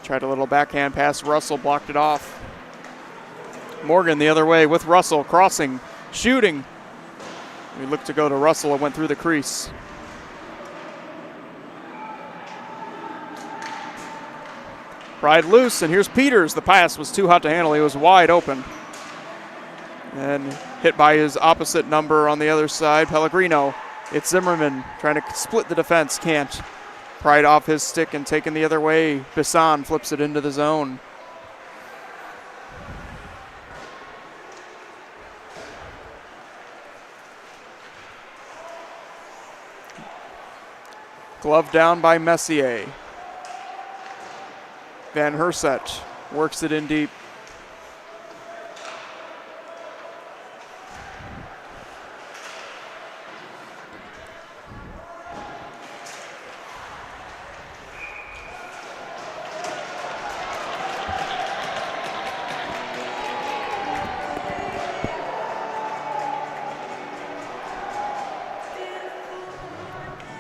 Tried a little backhand pass. Russell blocked it off. Morgan the other way with Russell, crossing, shooting. We looked to go to Russell. It went through the crease. Pried loose, and here's Peters. The pass was too hot to handle. He was wide open. And hit by his opposite number on the other side, Pellegrino. It's Zimmerman trying to split the defense, can't. Pried off his stick and taken the other way. Bisson flips it into the zone. Glove down by Messier. Van Herset works it in deep.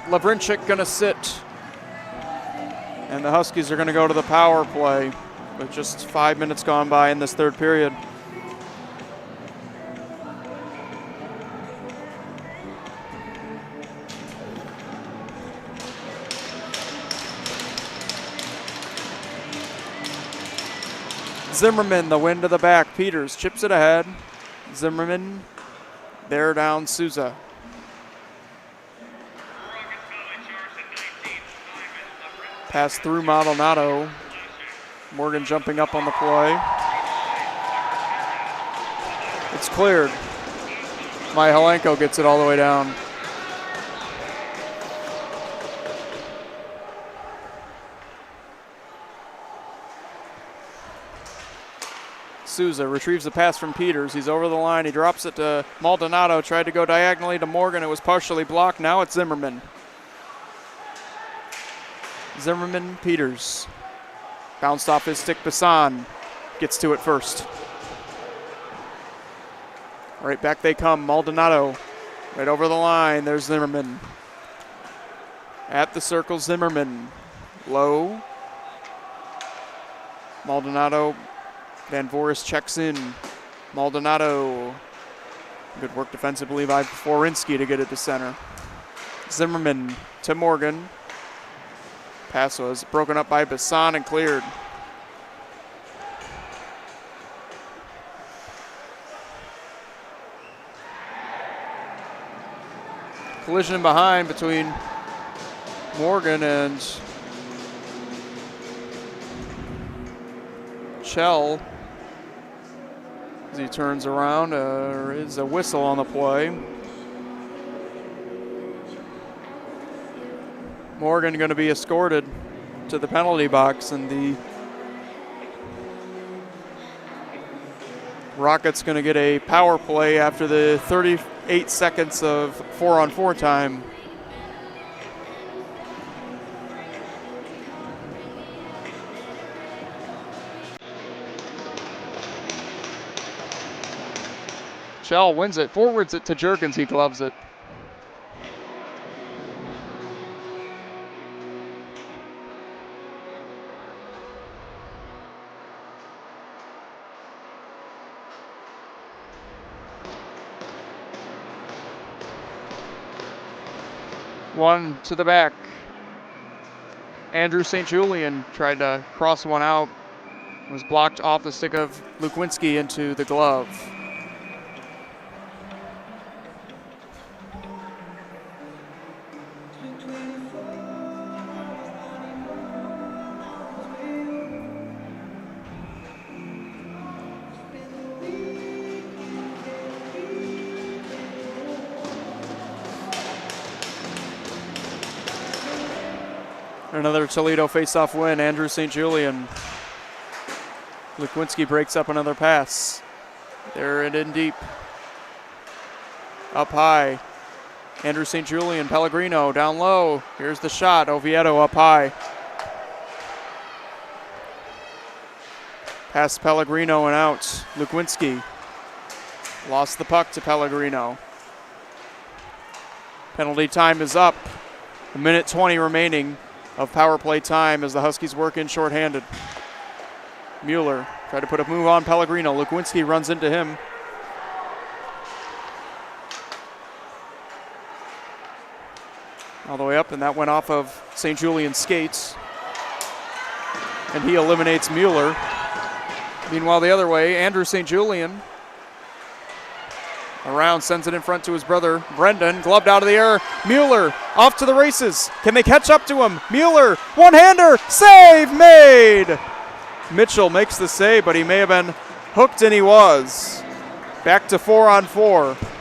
Lavrinchik gonna sit. And the Huskies are gonna go to the power play with just 5 minutes gone by in this third period. Zimmerman, the win to the back. Peters chips it ahead. Zimmerman, there down Souza. Pass through Maldonado. Morgan jumping up on the play. It's cleared. Myhalenko gets it all the way down. Souza retrieves the pass from Peters. He's over the line. He drops it to Maldonado. Tried to go diagonally to Morgan. It was partially blocked. Now it's Zimmerman. Zimmerman, Peters. Bounced off his stick. Bisson gets to it first. Right back they come. Maldonado right over the line. There's Zimmerman. At the circle, Zimmerman. Low. Maldonado. Van Voris checks in. Maldonado. Good work defensively by Forinsky to get it to center. Zimmerman to Morgan. Pass was broken up by Bisson and cleared. Collision behind between Morgan and Chell. As he turns around, there is a whistle on the play. Morgan going to be escorted to the penalty box, and the Rockets going to get a power play after the 38 seconds of 4-on-4 time. Shell wins it, forwards it to Jurgens, he gloves it. One to the back. Andrew St. Julian tried to cross one out. Was blocked off the stick of Lukwinski into the glove. Another Toledo face-off win, Andrew St. Julian. Lukwinski breaks up another pass. There and in deep. Up high. Andrew St. Julian, Pellegrino down low. Here's the shot, Oviedo up high. Pass Pellegrino and out. Lukwinski lost the puck to Pellegrino. Penalty time is up. 1:20 remaining of power play time as the Huskies work in shorthanded. Mueller tried to put a move on Pellegrino. Lukowinski runs into him. All the way up, and that went off of St. Julian's skates. And he eliminates Mueller. Meanwhile, the other way, Andrew St. Julian around, sends it in front to his brother Brendan, gloved out of the air. Mueller off to the races. Can they catch up to him? Mueller, one-hander, save made! Mitchell makes the save, but he may have been hooked, and he was. Back to 4-on-4.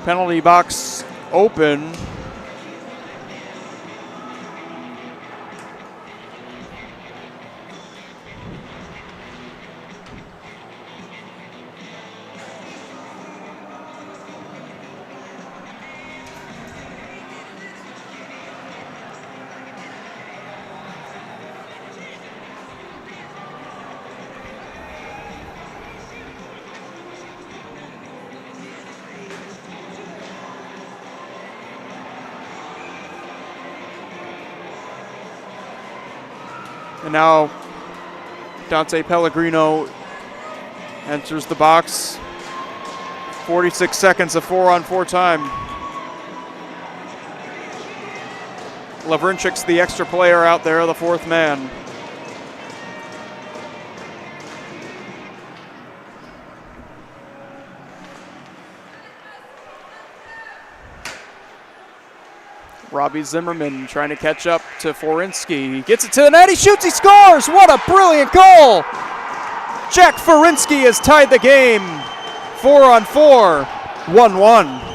Penalty box open. And now Dante Pellegrino enters the box. 46 seconds of 4-on-4 time. Lavrinchik's the extra player out there, the fourth man. Robbie Zimmerman trying to catch up to Forinsky. He gets it to the net, he shoots, he scores! What a brilliant goal! Jack Forinsky has tied the game. 4-on-4, 1-1.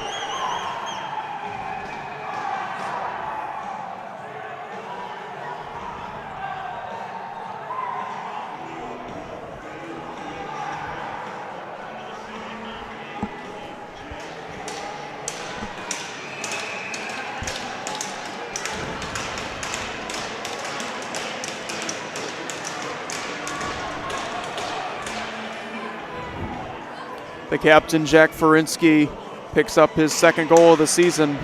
The captain, Jack Forinsky, picks up his second goal of the season.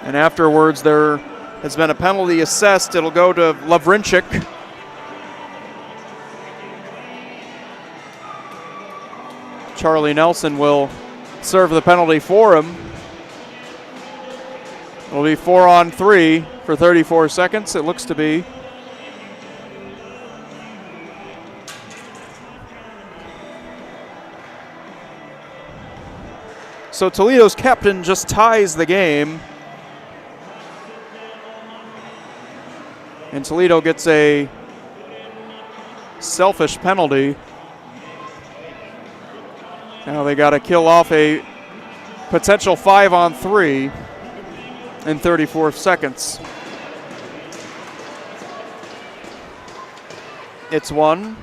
And afterwards, there has been a penalty assessed. It'll go to Lavrinchik. Charlie Nelson will serve the penalty for him. It'll be 4-on-3 for 34 seconds, it looks to be. So Toledo's captain just ties the game. And Toledo gets a selfish penalty. Now they got to kill off a potential 5-on-3 in 34 seconds. It's one.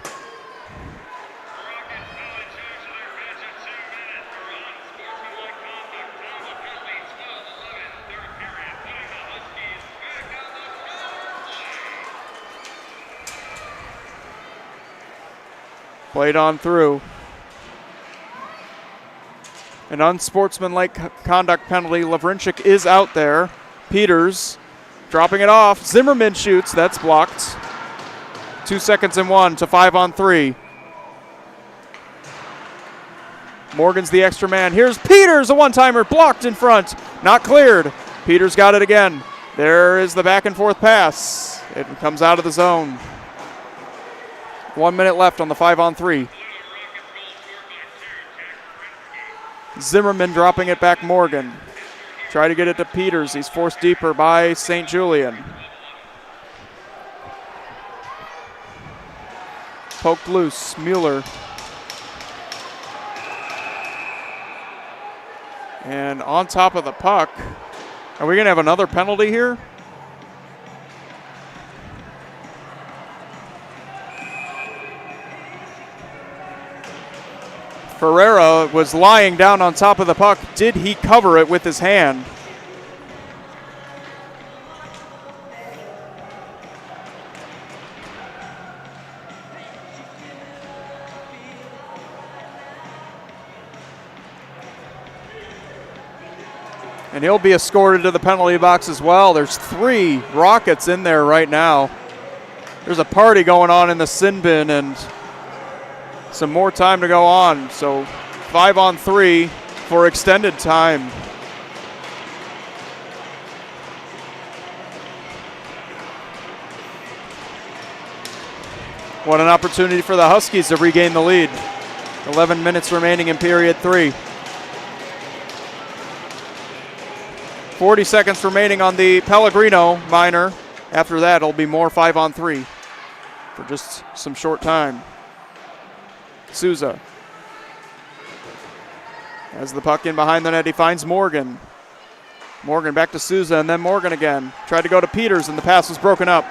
Played on through. An unsportsmanlike conduct penalty. Lavrinchik is out there. Peters dropping it off. Zimmerman shoots. That's blocked. 2 seconds and 1 to 5-on-3. Morgan's the extra man. Here's Peters, a one-timer blocked in front. Not cleared. Peters got it again. There is the back and forth pass. It comes out of the zone. 1 minute left on the 5-on-3. Zimmerman dropping it back Morgan. Try to get it to Peters. He's forced deeper by St. Julian. Poked loose. Mueller. And on top of the puck. Are we going to have another penalty here? Ferreira was lying down on top of the puck. Did he cover it with his hand? And he'll be escorted to the penalty box as well. There's 3 Rockets in there right now. There's a party going on in the sin bin and some more time to go on. So 5-on-3 for extended time. What an opportunity for the Huskies to regain the lead. 11 minutes remaining in period 3. 40 seconds remaining on the Pellegrino minor. After that, it'll be more 5-on-3 for just some short time. Souza has the puck in behind the net. He finds Morgan. Morgan back to Souza, and then Morgan again. Tried to go to Peters, and the pass was broken up.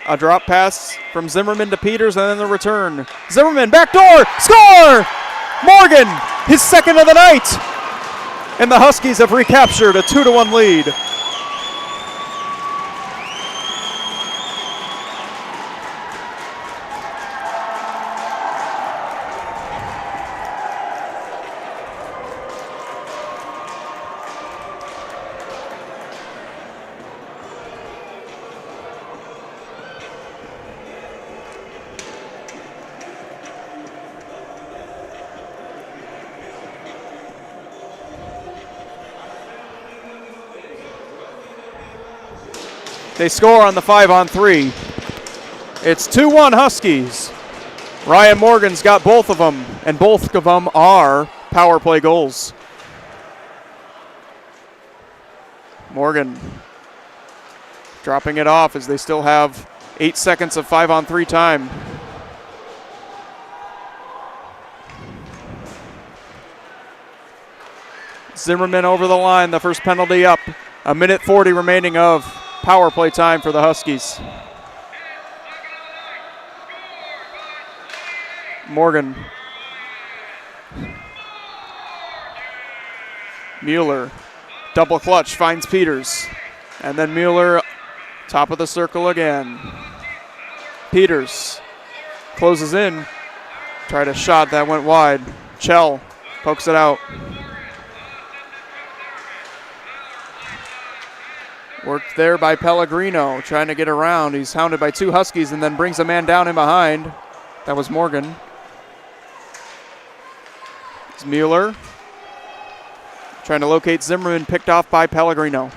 A drop pass from Zimmerman to Peters, and then the return. Zimmerman, backdoor, score! Morgan, his second of the night. And the Huskies have recaptured a 2-1 lead. They score on the 5-on-3. It's 2-1 Huskies. Ryan Morgan's got both of them, and both of them are power play goals. Morgan dropping it off as they still have 8 seconds of 5-on-3 time. Zimmerman over the line, the first penalty up. 1:40 remaining of power play time for the Huskies. Morgan. Mueller. Double clutch, finds Peters. And then Mueller, top of the circle again. Peters closes in. Tried a shot that went wide. Chell pokes it out. Worked there by Pellegrino, trying to get around. He's hounded by 2 Huskies and then brings a man down in behind. That was Morgan. It's Mueller. Trying to locate Zimmerman, picked off by Pellegrino.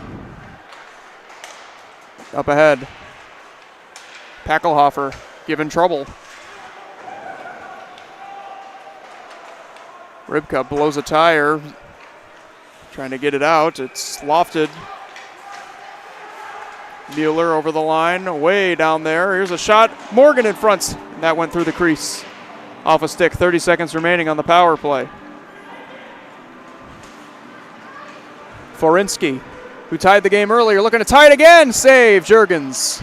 Up ahead. Packelhofer given trouble. Ribka blows a tire. Trying to get it out. It's lofted. Mueller over the line, way down there. Here's a shot. Morgan in front. And that went through the crease. Off a stick. 30 seconds remaining on the power play. Forinsky, who tied the game earlier, looking to tie it again. Save, Juergens.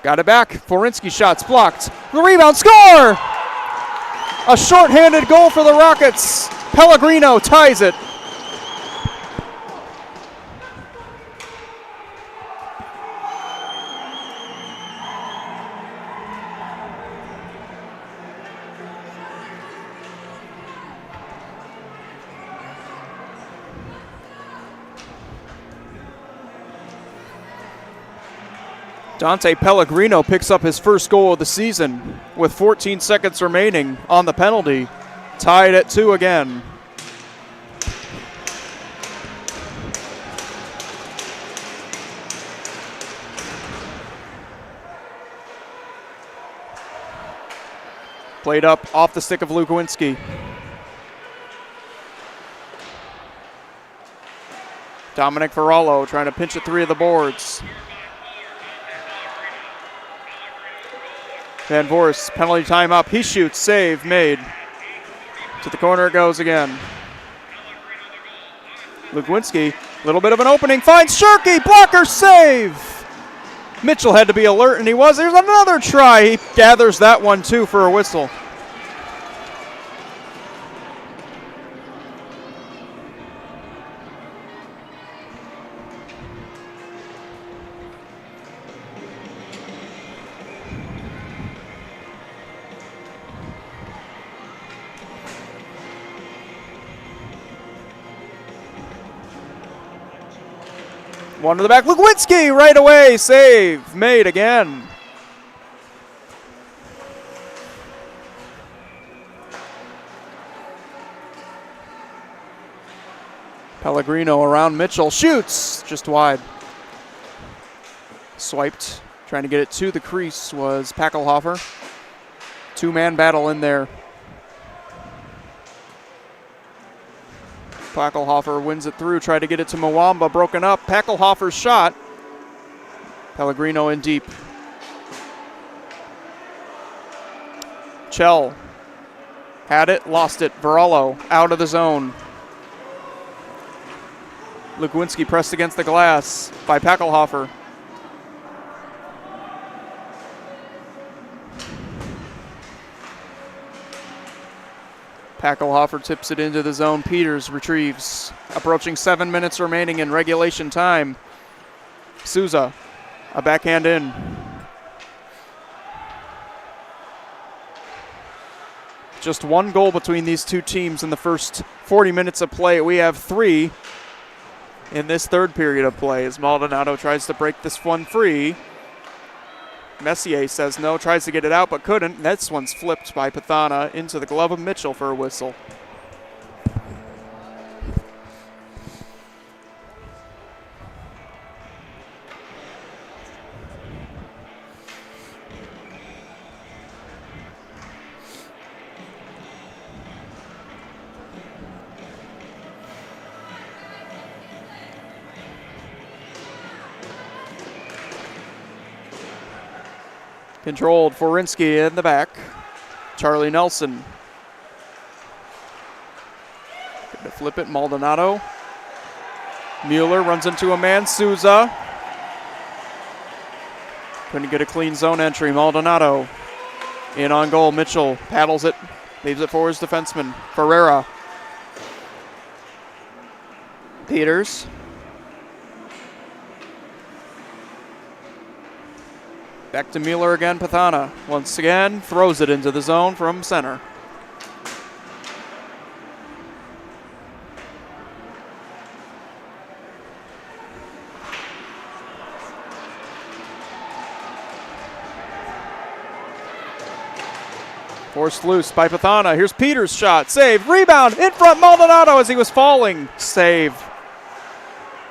Got it back. Forinsky shots blocked. The rebound, score! A shorthanded goal for the Rockets. Pellegrino ties it. Dante Pellegrino picks up his first goal of the season with 14 seconds remaining on the penalty. Tied at 2 again. Played up off the stick of Lukowinski. Dominic Varallo trying to pinch at 3 of the boards. Van Voorst, penalty time up. He shoots, save made. To the corner it goes again. Lugwinski, a little bit of an opening, finds Shirky, blocker save! Mitchell had to be alert, and he was. There's another try. He gathers that one, too, for a whistle. One to the back, Lugwinski right away, save, made again. Pellegrino around Mitchell, shoots, just wide. Swiped, trying to get it to the crease was Packelhofer. Two-man battle in there. Packelhofer wins it through, tried to get it to Mwamba, broken up. Packelhofer's shot. Pellegrino in deep. Chell had it, lost it. Varallo out of the zone. Lugwinski pressed against the glass by Packelhofer. Packelhofer tips it into the zone. Peters retrieves. Approaching 7 minutes remaining in regulation time. Souza, a backhand in. Just one goal between these two teams in the first 40 minutes of play. We have 3 in this third period of play as Maldonado tries to break this one free. Messier says no, tries to get it out but couldn't. This one's flipped by Pathana into the glove of Mitchell for a whistle. Controlled, Forinsky in the back. Charlie Nelson. Going to flip it, Maldonado. Mueller runs into a man, Souza. Couldn't get a clean zone entry, Maldonado. In on goal, Mitchell paddles it, leaves it for his defenseman, Ferreira. Peters. Back to Mueller again, Pathana. Once again, throws it into the zone from center. Forced loose by Pathana. Here's Peters' shot. Save. Rebound. In front. Maldonado as he was falling. Save.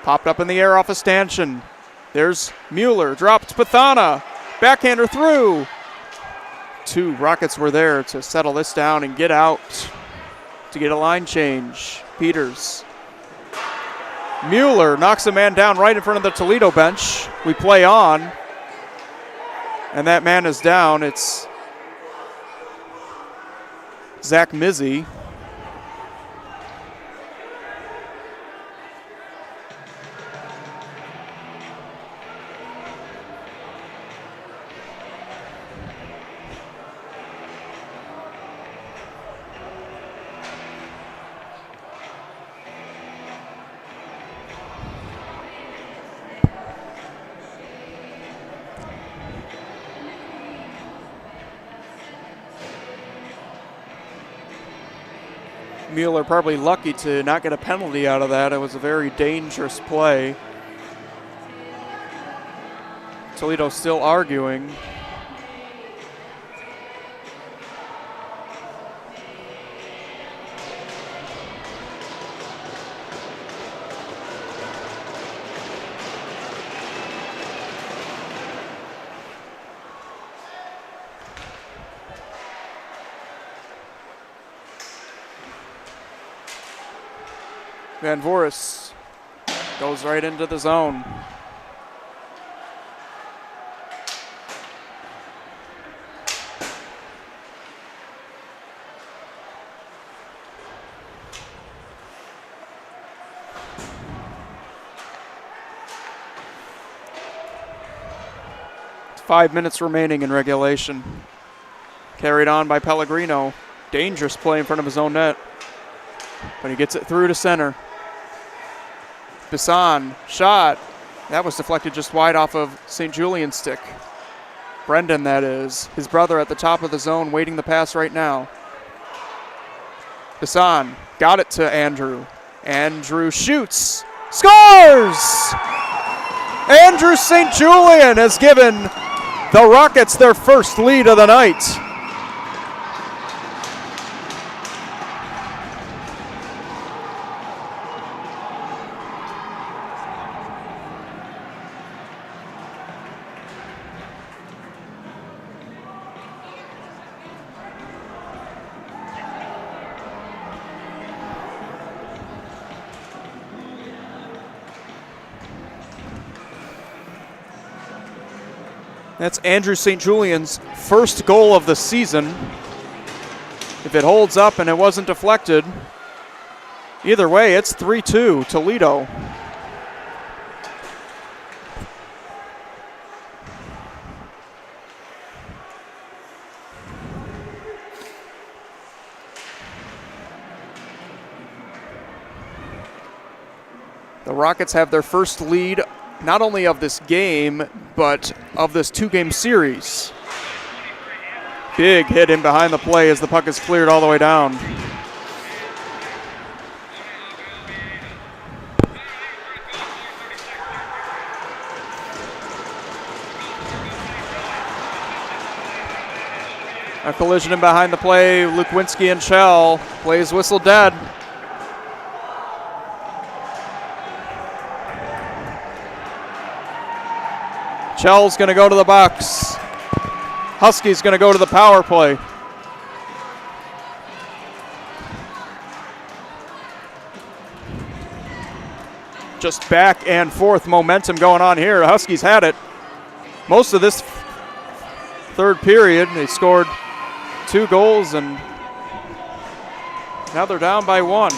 Popped up in the air off a stanchion. There's Mueller. Dropped Pathana. Backhander through. 2 Rockets were there to settle this down and get out to get a line change. Peters. Mueller knocks a man down right in front of the Toledo bench. We play on. And that man is down. It's Zach Mizzy. Mueller probably lucky to not get a penalty out of that. It was a very dangerous play. Toledo still arguing. Van Voris goes right into the zone. 5 minutes remaining in regulation. Carried on by Pellegrino. Dangerous play in front of his own net. But he gets it through to center. Bisson, shot. That was deflected just wide off of St. Julian's stick. Brendan, that is. His brother at the top of the zone waiting the pass right now. Bisson got it to Andrew. Andrew shoots. Scores! Andrew St. Julian has given the Rockets their first lead of the night. That's Andrew St. Julian's first goal of the season. If it holds up and it wasn't deflected, either way, it's 3-2 Toledo. The Rockets have their first lead not only of this game, but of this two-game series. Big hit in behind the play as the puck is cleared all the way down. A collision in behind the play. Lukowinski and Shell. Plays whistle dead. Chell's going to go to the box. Huskies going to go to the power play. Just back and forth momentum going on here. The Huskies had it most of this third period. They scored 2 goals and now they're down by 1.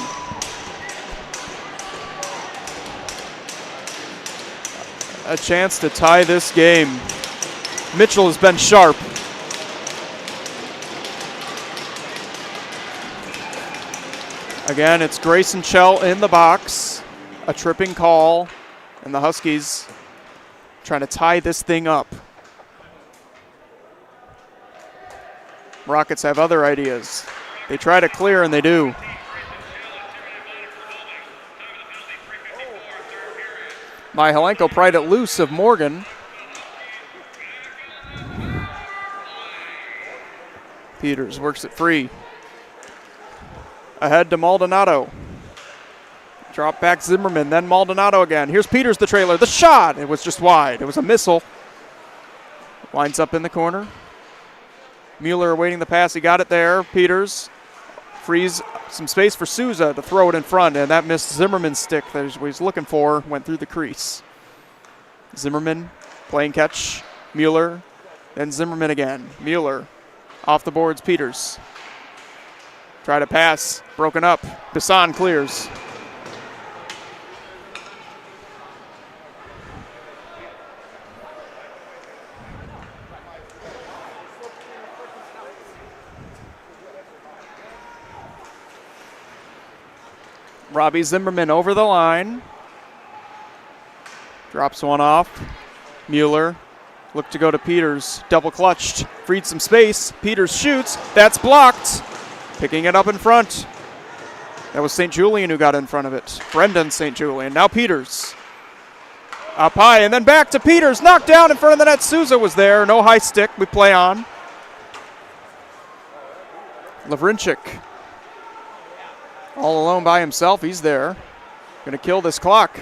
A chance to tie this game. Mitchell has been sharp. Again, it's Grayson Chell in the box. A tripping call, and the Huskies trying to tie this thing up. Rockets have other ideas. They try to clear, and they do. Myhelenko pried it loose of Morgan. Peters works it free. Ahead to Maldonado. Drop back Zimmerman, then Maldonado again. Here's Peters, the trailer. The shot! It was just wide. It was a missile. Winds up in the corner. Mueller awaiting the pass. He got it there. Peters frees some space for Souza to throw it in front, and that missed Zimmerman's stick that he was looking for, went through the crease. Zimmerman playing catch. Mueller, then Zimmerman again. Mueller off the boards, Peters. Try to pass, broken up. Bisson clears. Robbie Zimmerman over the line. Drops one off. Mueller looked to go to Peters. Double clutched. Freed some space. Peters shoots. That's blocked. Picking it up in front. That was St. Julian who got in front of it. Brendan St. Julian. Now Peters. Up high and then back to Peters. Knocked down in front of the net. Souza was there. No high stick. We play on. Lavrinchik. All alone by himself. He's there. Going to kill this clock.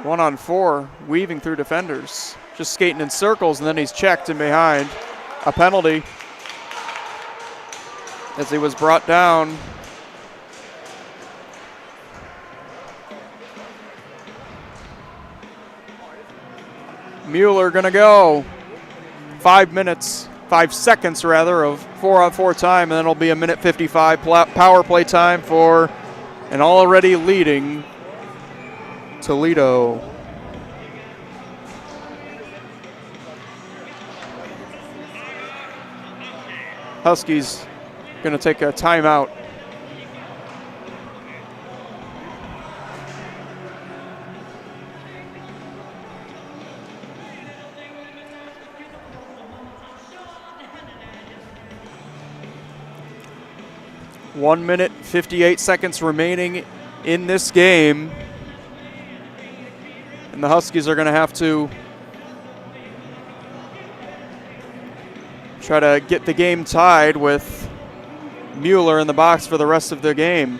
1-on-4. Weaving through defenders. Just skating in circles, and then he's checked in behind. A penalty as he was brought down. Mueller going to go. 5 seconds rather, of 4-on-4 time, and then it'll be a minute 55 power play time for an already leading Toledo. Huskies going to take a timeout. One minute, 58 seconds remaining in this game. And the Huskies are going to have to try to get the game tied with Mueller in the box for the rest of the game.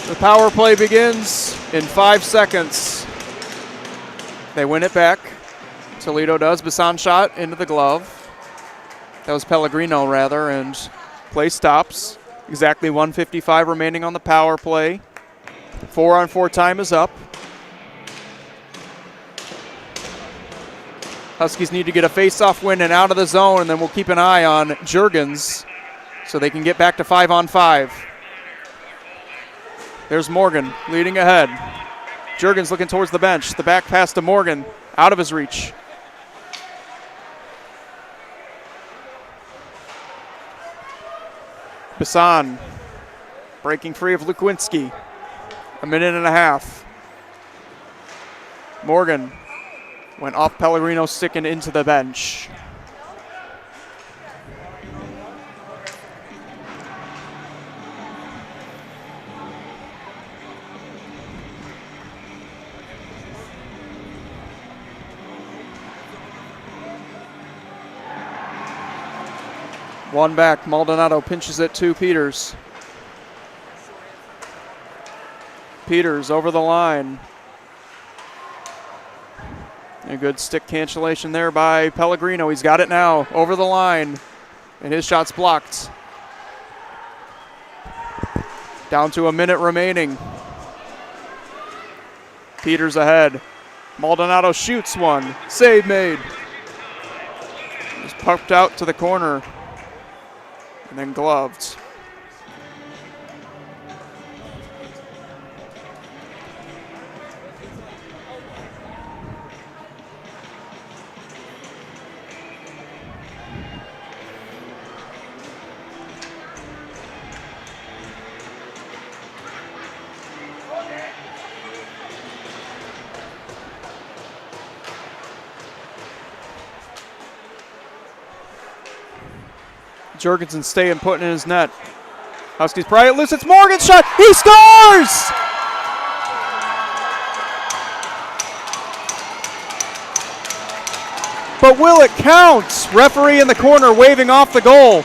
The power play begins in 5 seconds. They win it back. Toledo does. Bassan shot into the glove. That was Pellegrino, rather, and play stops. Exactly 1:55 remaining on the power play. 4-on-4 time is up. Huskies need to get a face-off win and out of the zone, and then we'll keep an eye on Juergens so they can get back to 5-on-5. There's Morgan leading ahead. Juergens looking towards the bench. The back pass to Morgan, out of his reach. Bassan breaking free of Lukwinski. A minute and a half. Morgan went off Pellegrino, sticking into the bench. One back, Maldonado pinches it to Peters. Peters over the line. A good stick cancellation there by Pellegrino. He's got it now, over the line, and his shot's blocked. Down to a minute remaining. Peters ahead. Maldonado shoots one. Save made. Just pumped out to the corner. And then gloved. Juergensen staying put in his net. Huskies pry it loose. It's Morgan's shot. He scores! But will it count? Referee in the corner waving off the goal.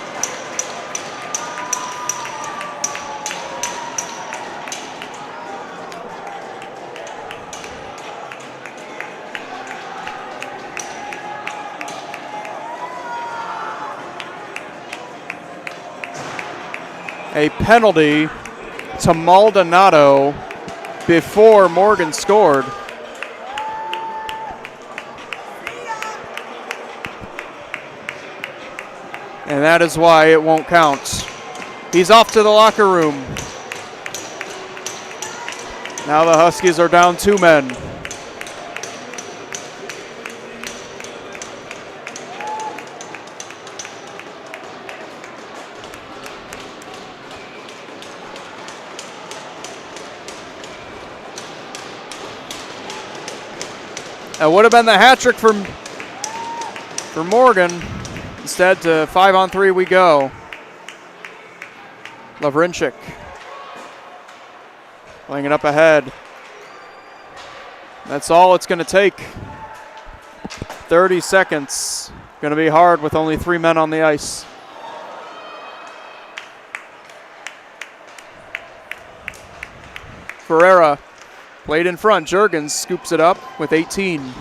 A penalty to Maldonado before Morgan scored. And that is why it won't count. He's off to the locker room. Now the Huskies are down 2 men. That would have been the hat trick for Morgan. Instead, to 5-on-3 we go. Lavrinchik playing it up ahead. That's all it's going to take. 30 seconds. Going to be hard with only 3 men on the ice. Ferreira played in front. Juergens scoops it up with 18.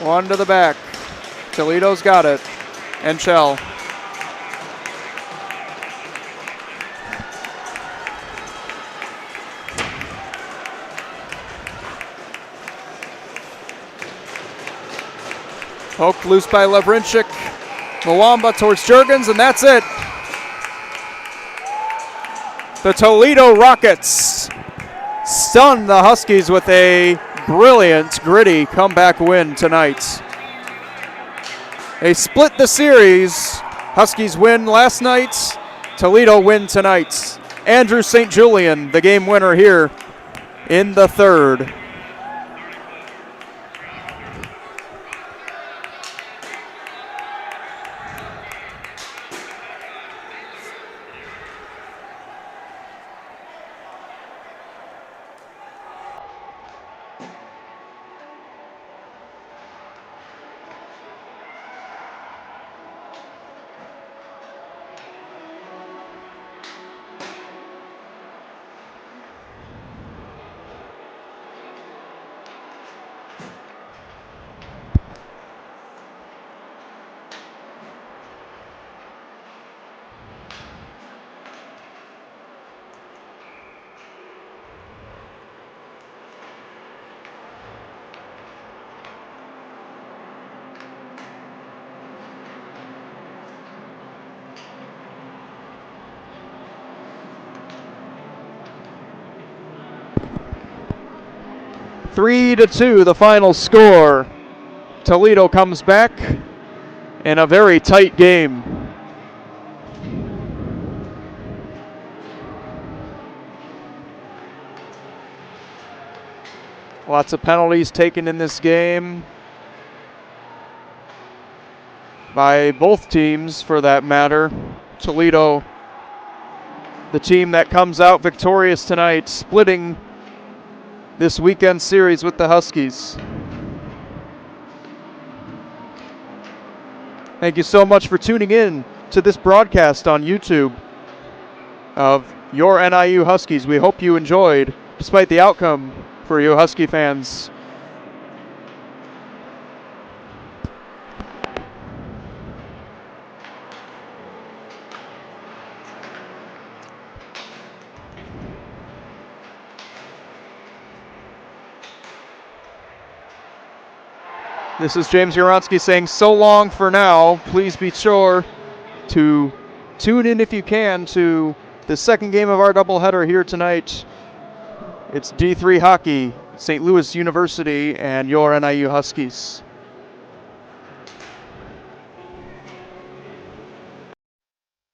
One to the back. Toledo's got it. And Shell. Poked loose by Lavrinchik. Mwamba towards Jurgens, and that's it. The Toledo Rockets stun the Huskies with a brilliant, gritty comeback win tonight. They split the series. Huskies win last night. Toledo win tonight. Andrew St. Julian, the game winner here in the third. Three to two, the final score. Toledo comes back in a very tight game. Lots of penalties taken in this game by both teams, for that matter. Toledo, the team that comes out victorious tonight, splitting this weekend series with the Huskies. Thank you so much for tuning in to this broadcast on YouTube of your NIU Huskies. We hope you enjoyed, despite the outcome for you Husky fans. This is James Uronsky saying so long for now. Please be sure to tune in if you can to the second game of our doubleheader here tonight. It's D3 Hockey, St. Louis University, and your NIU Huskies.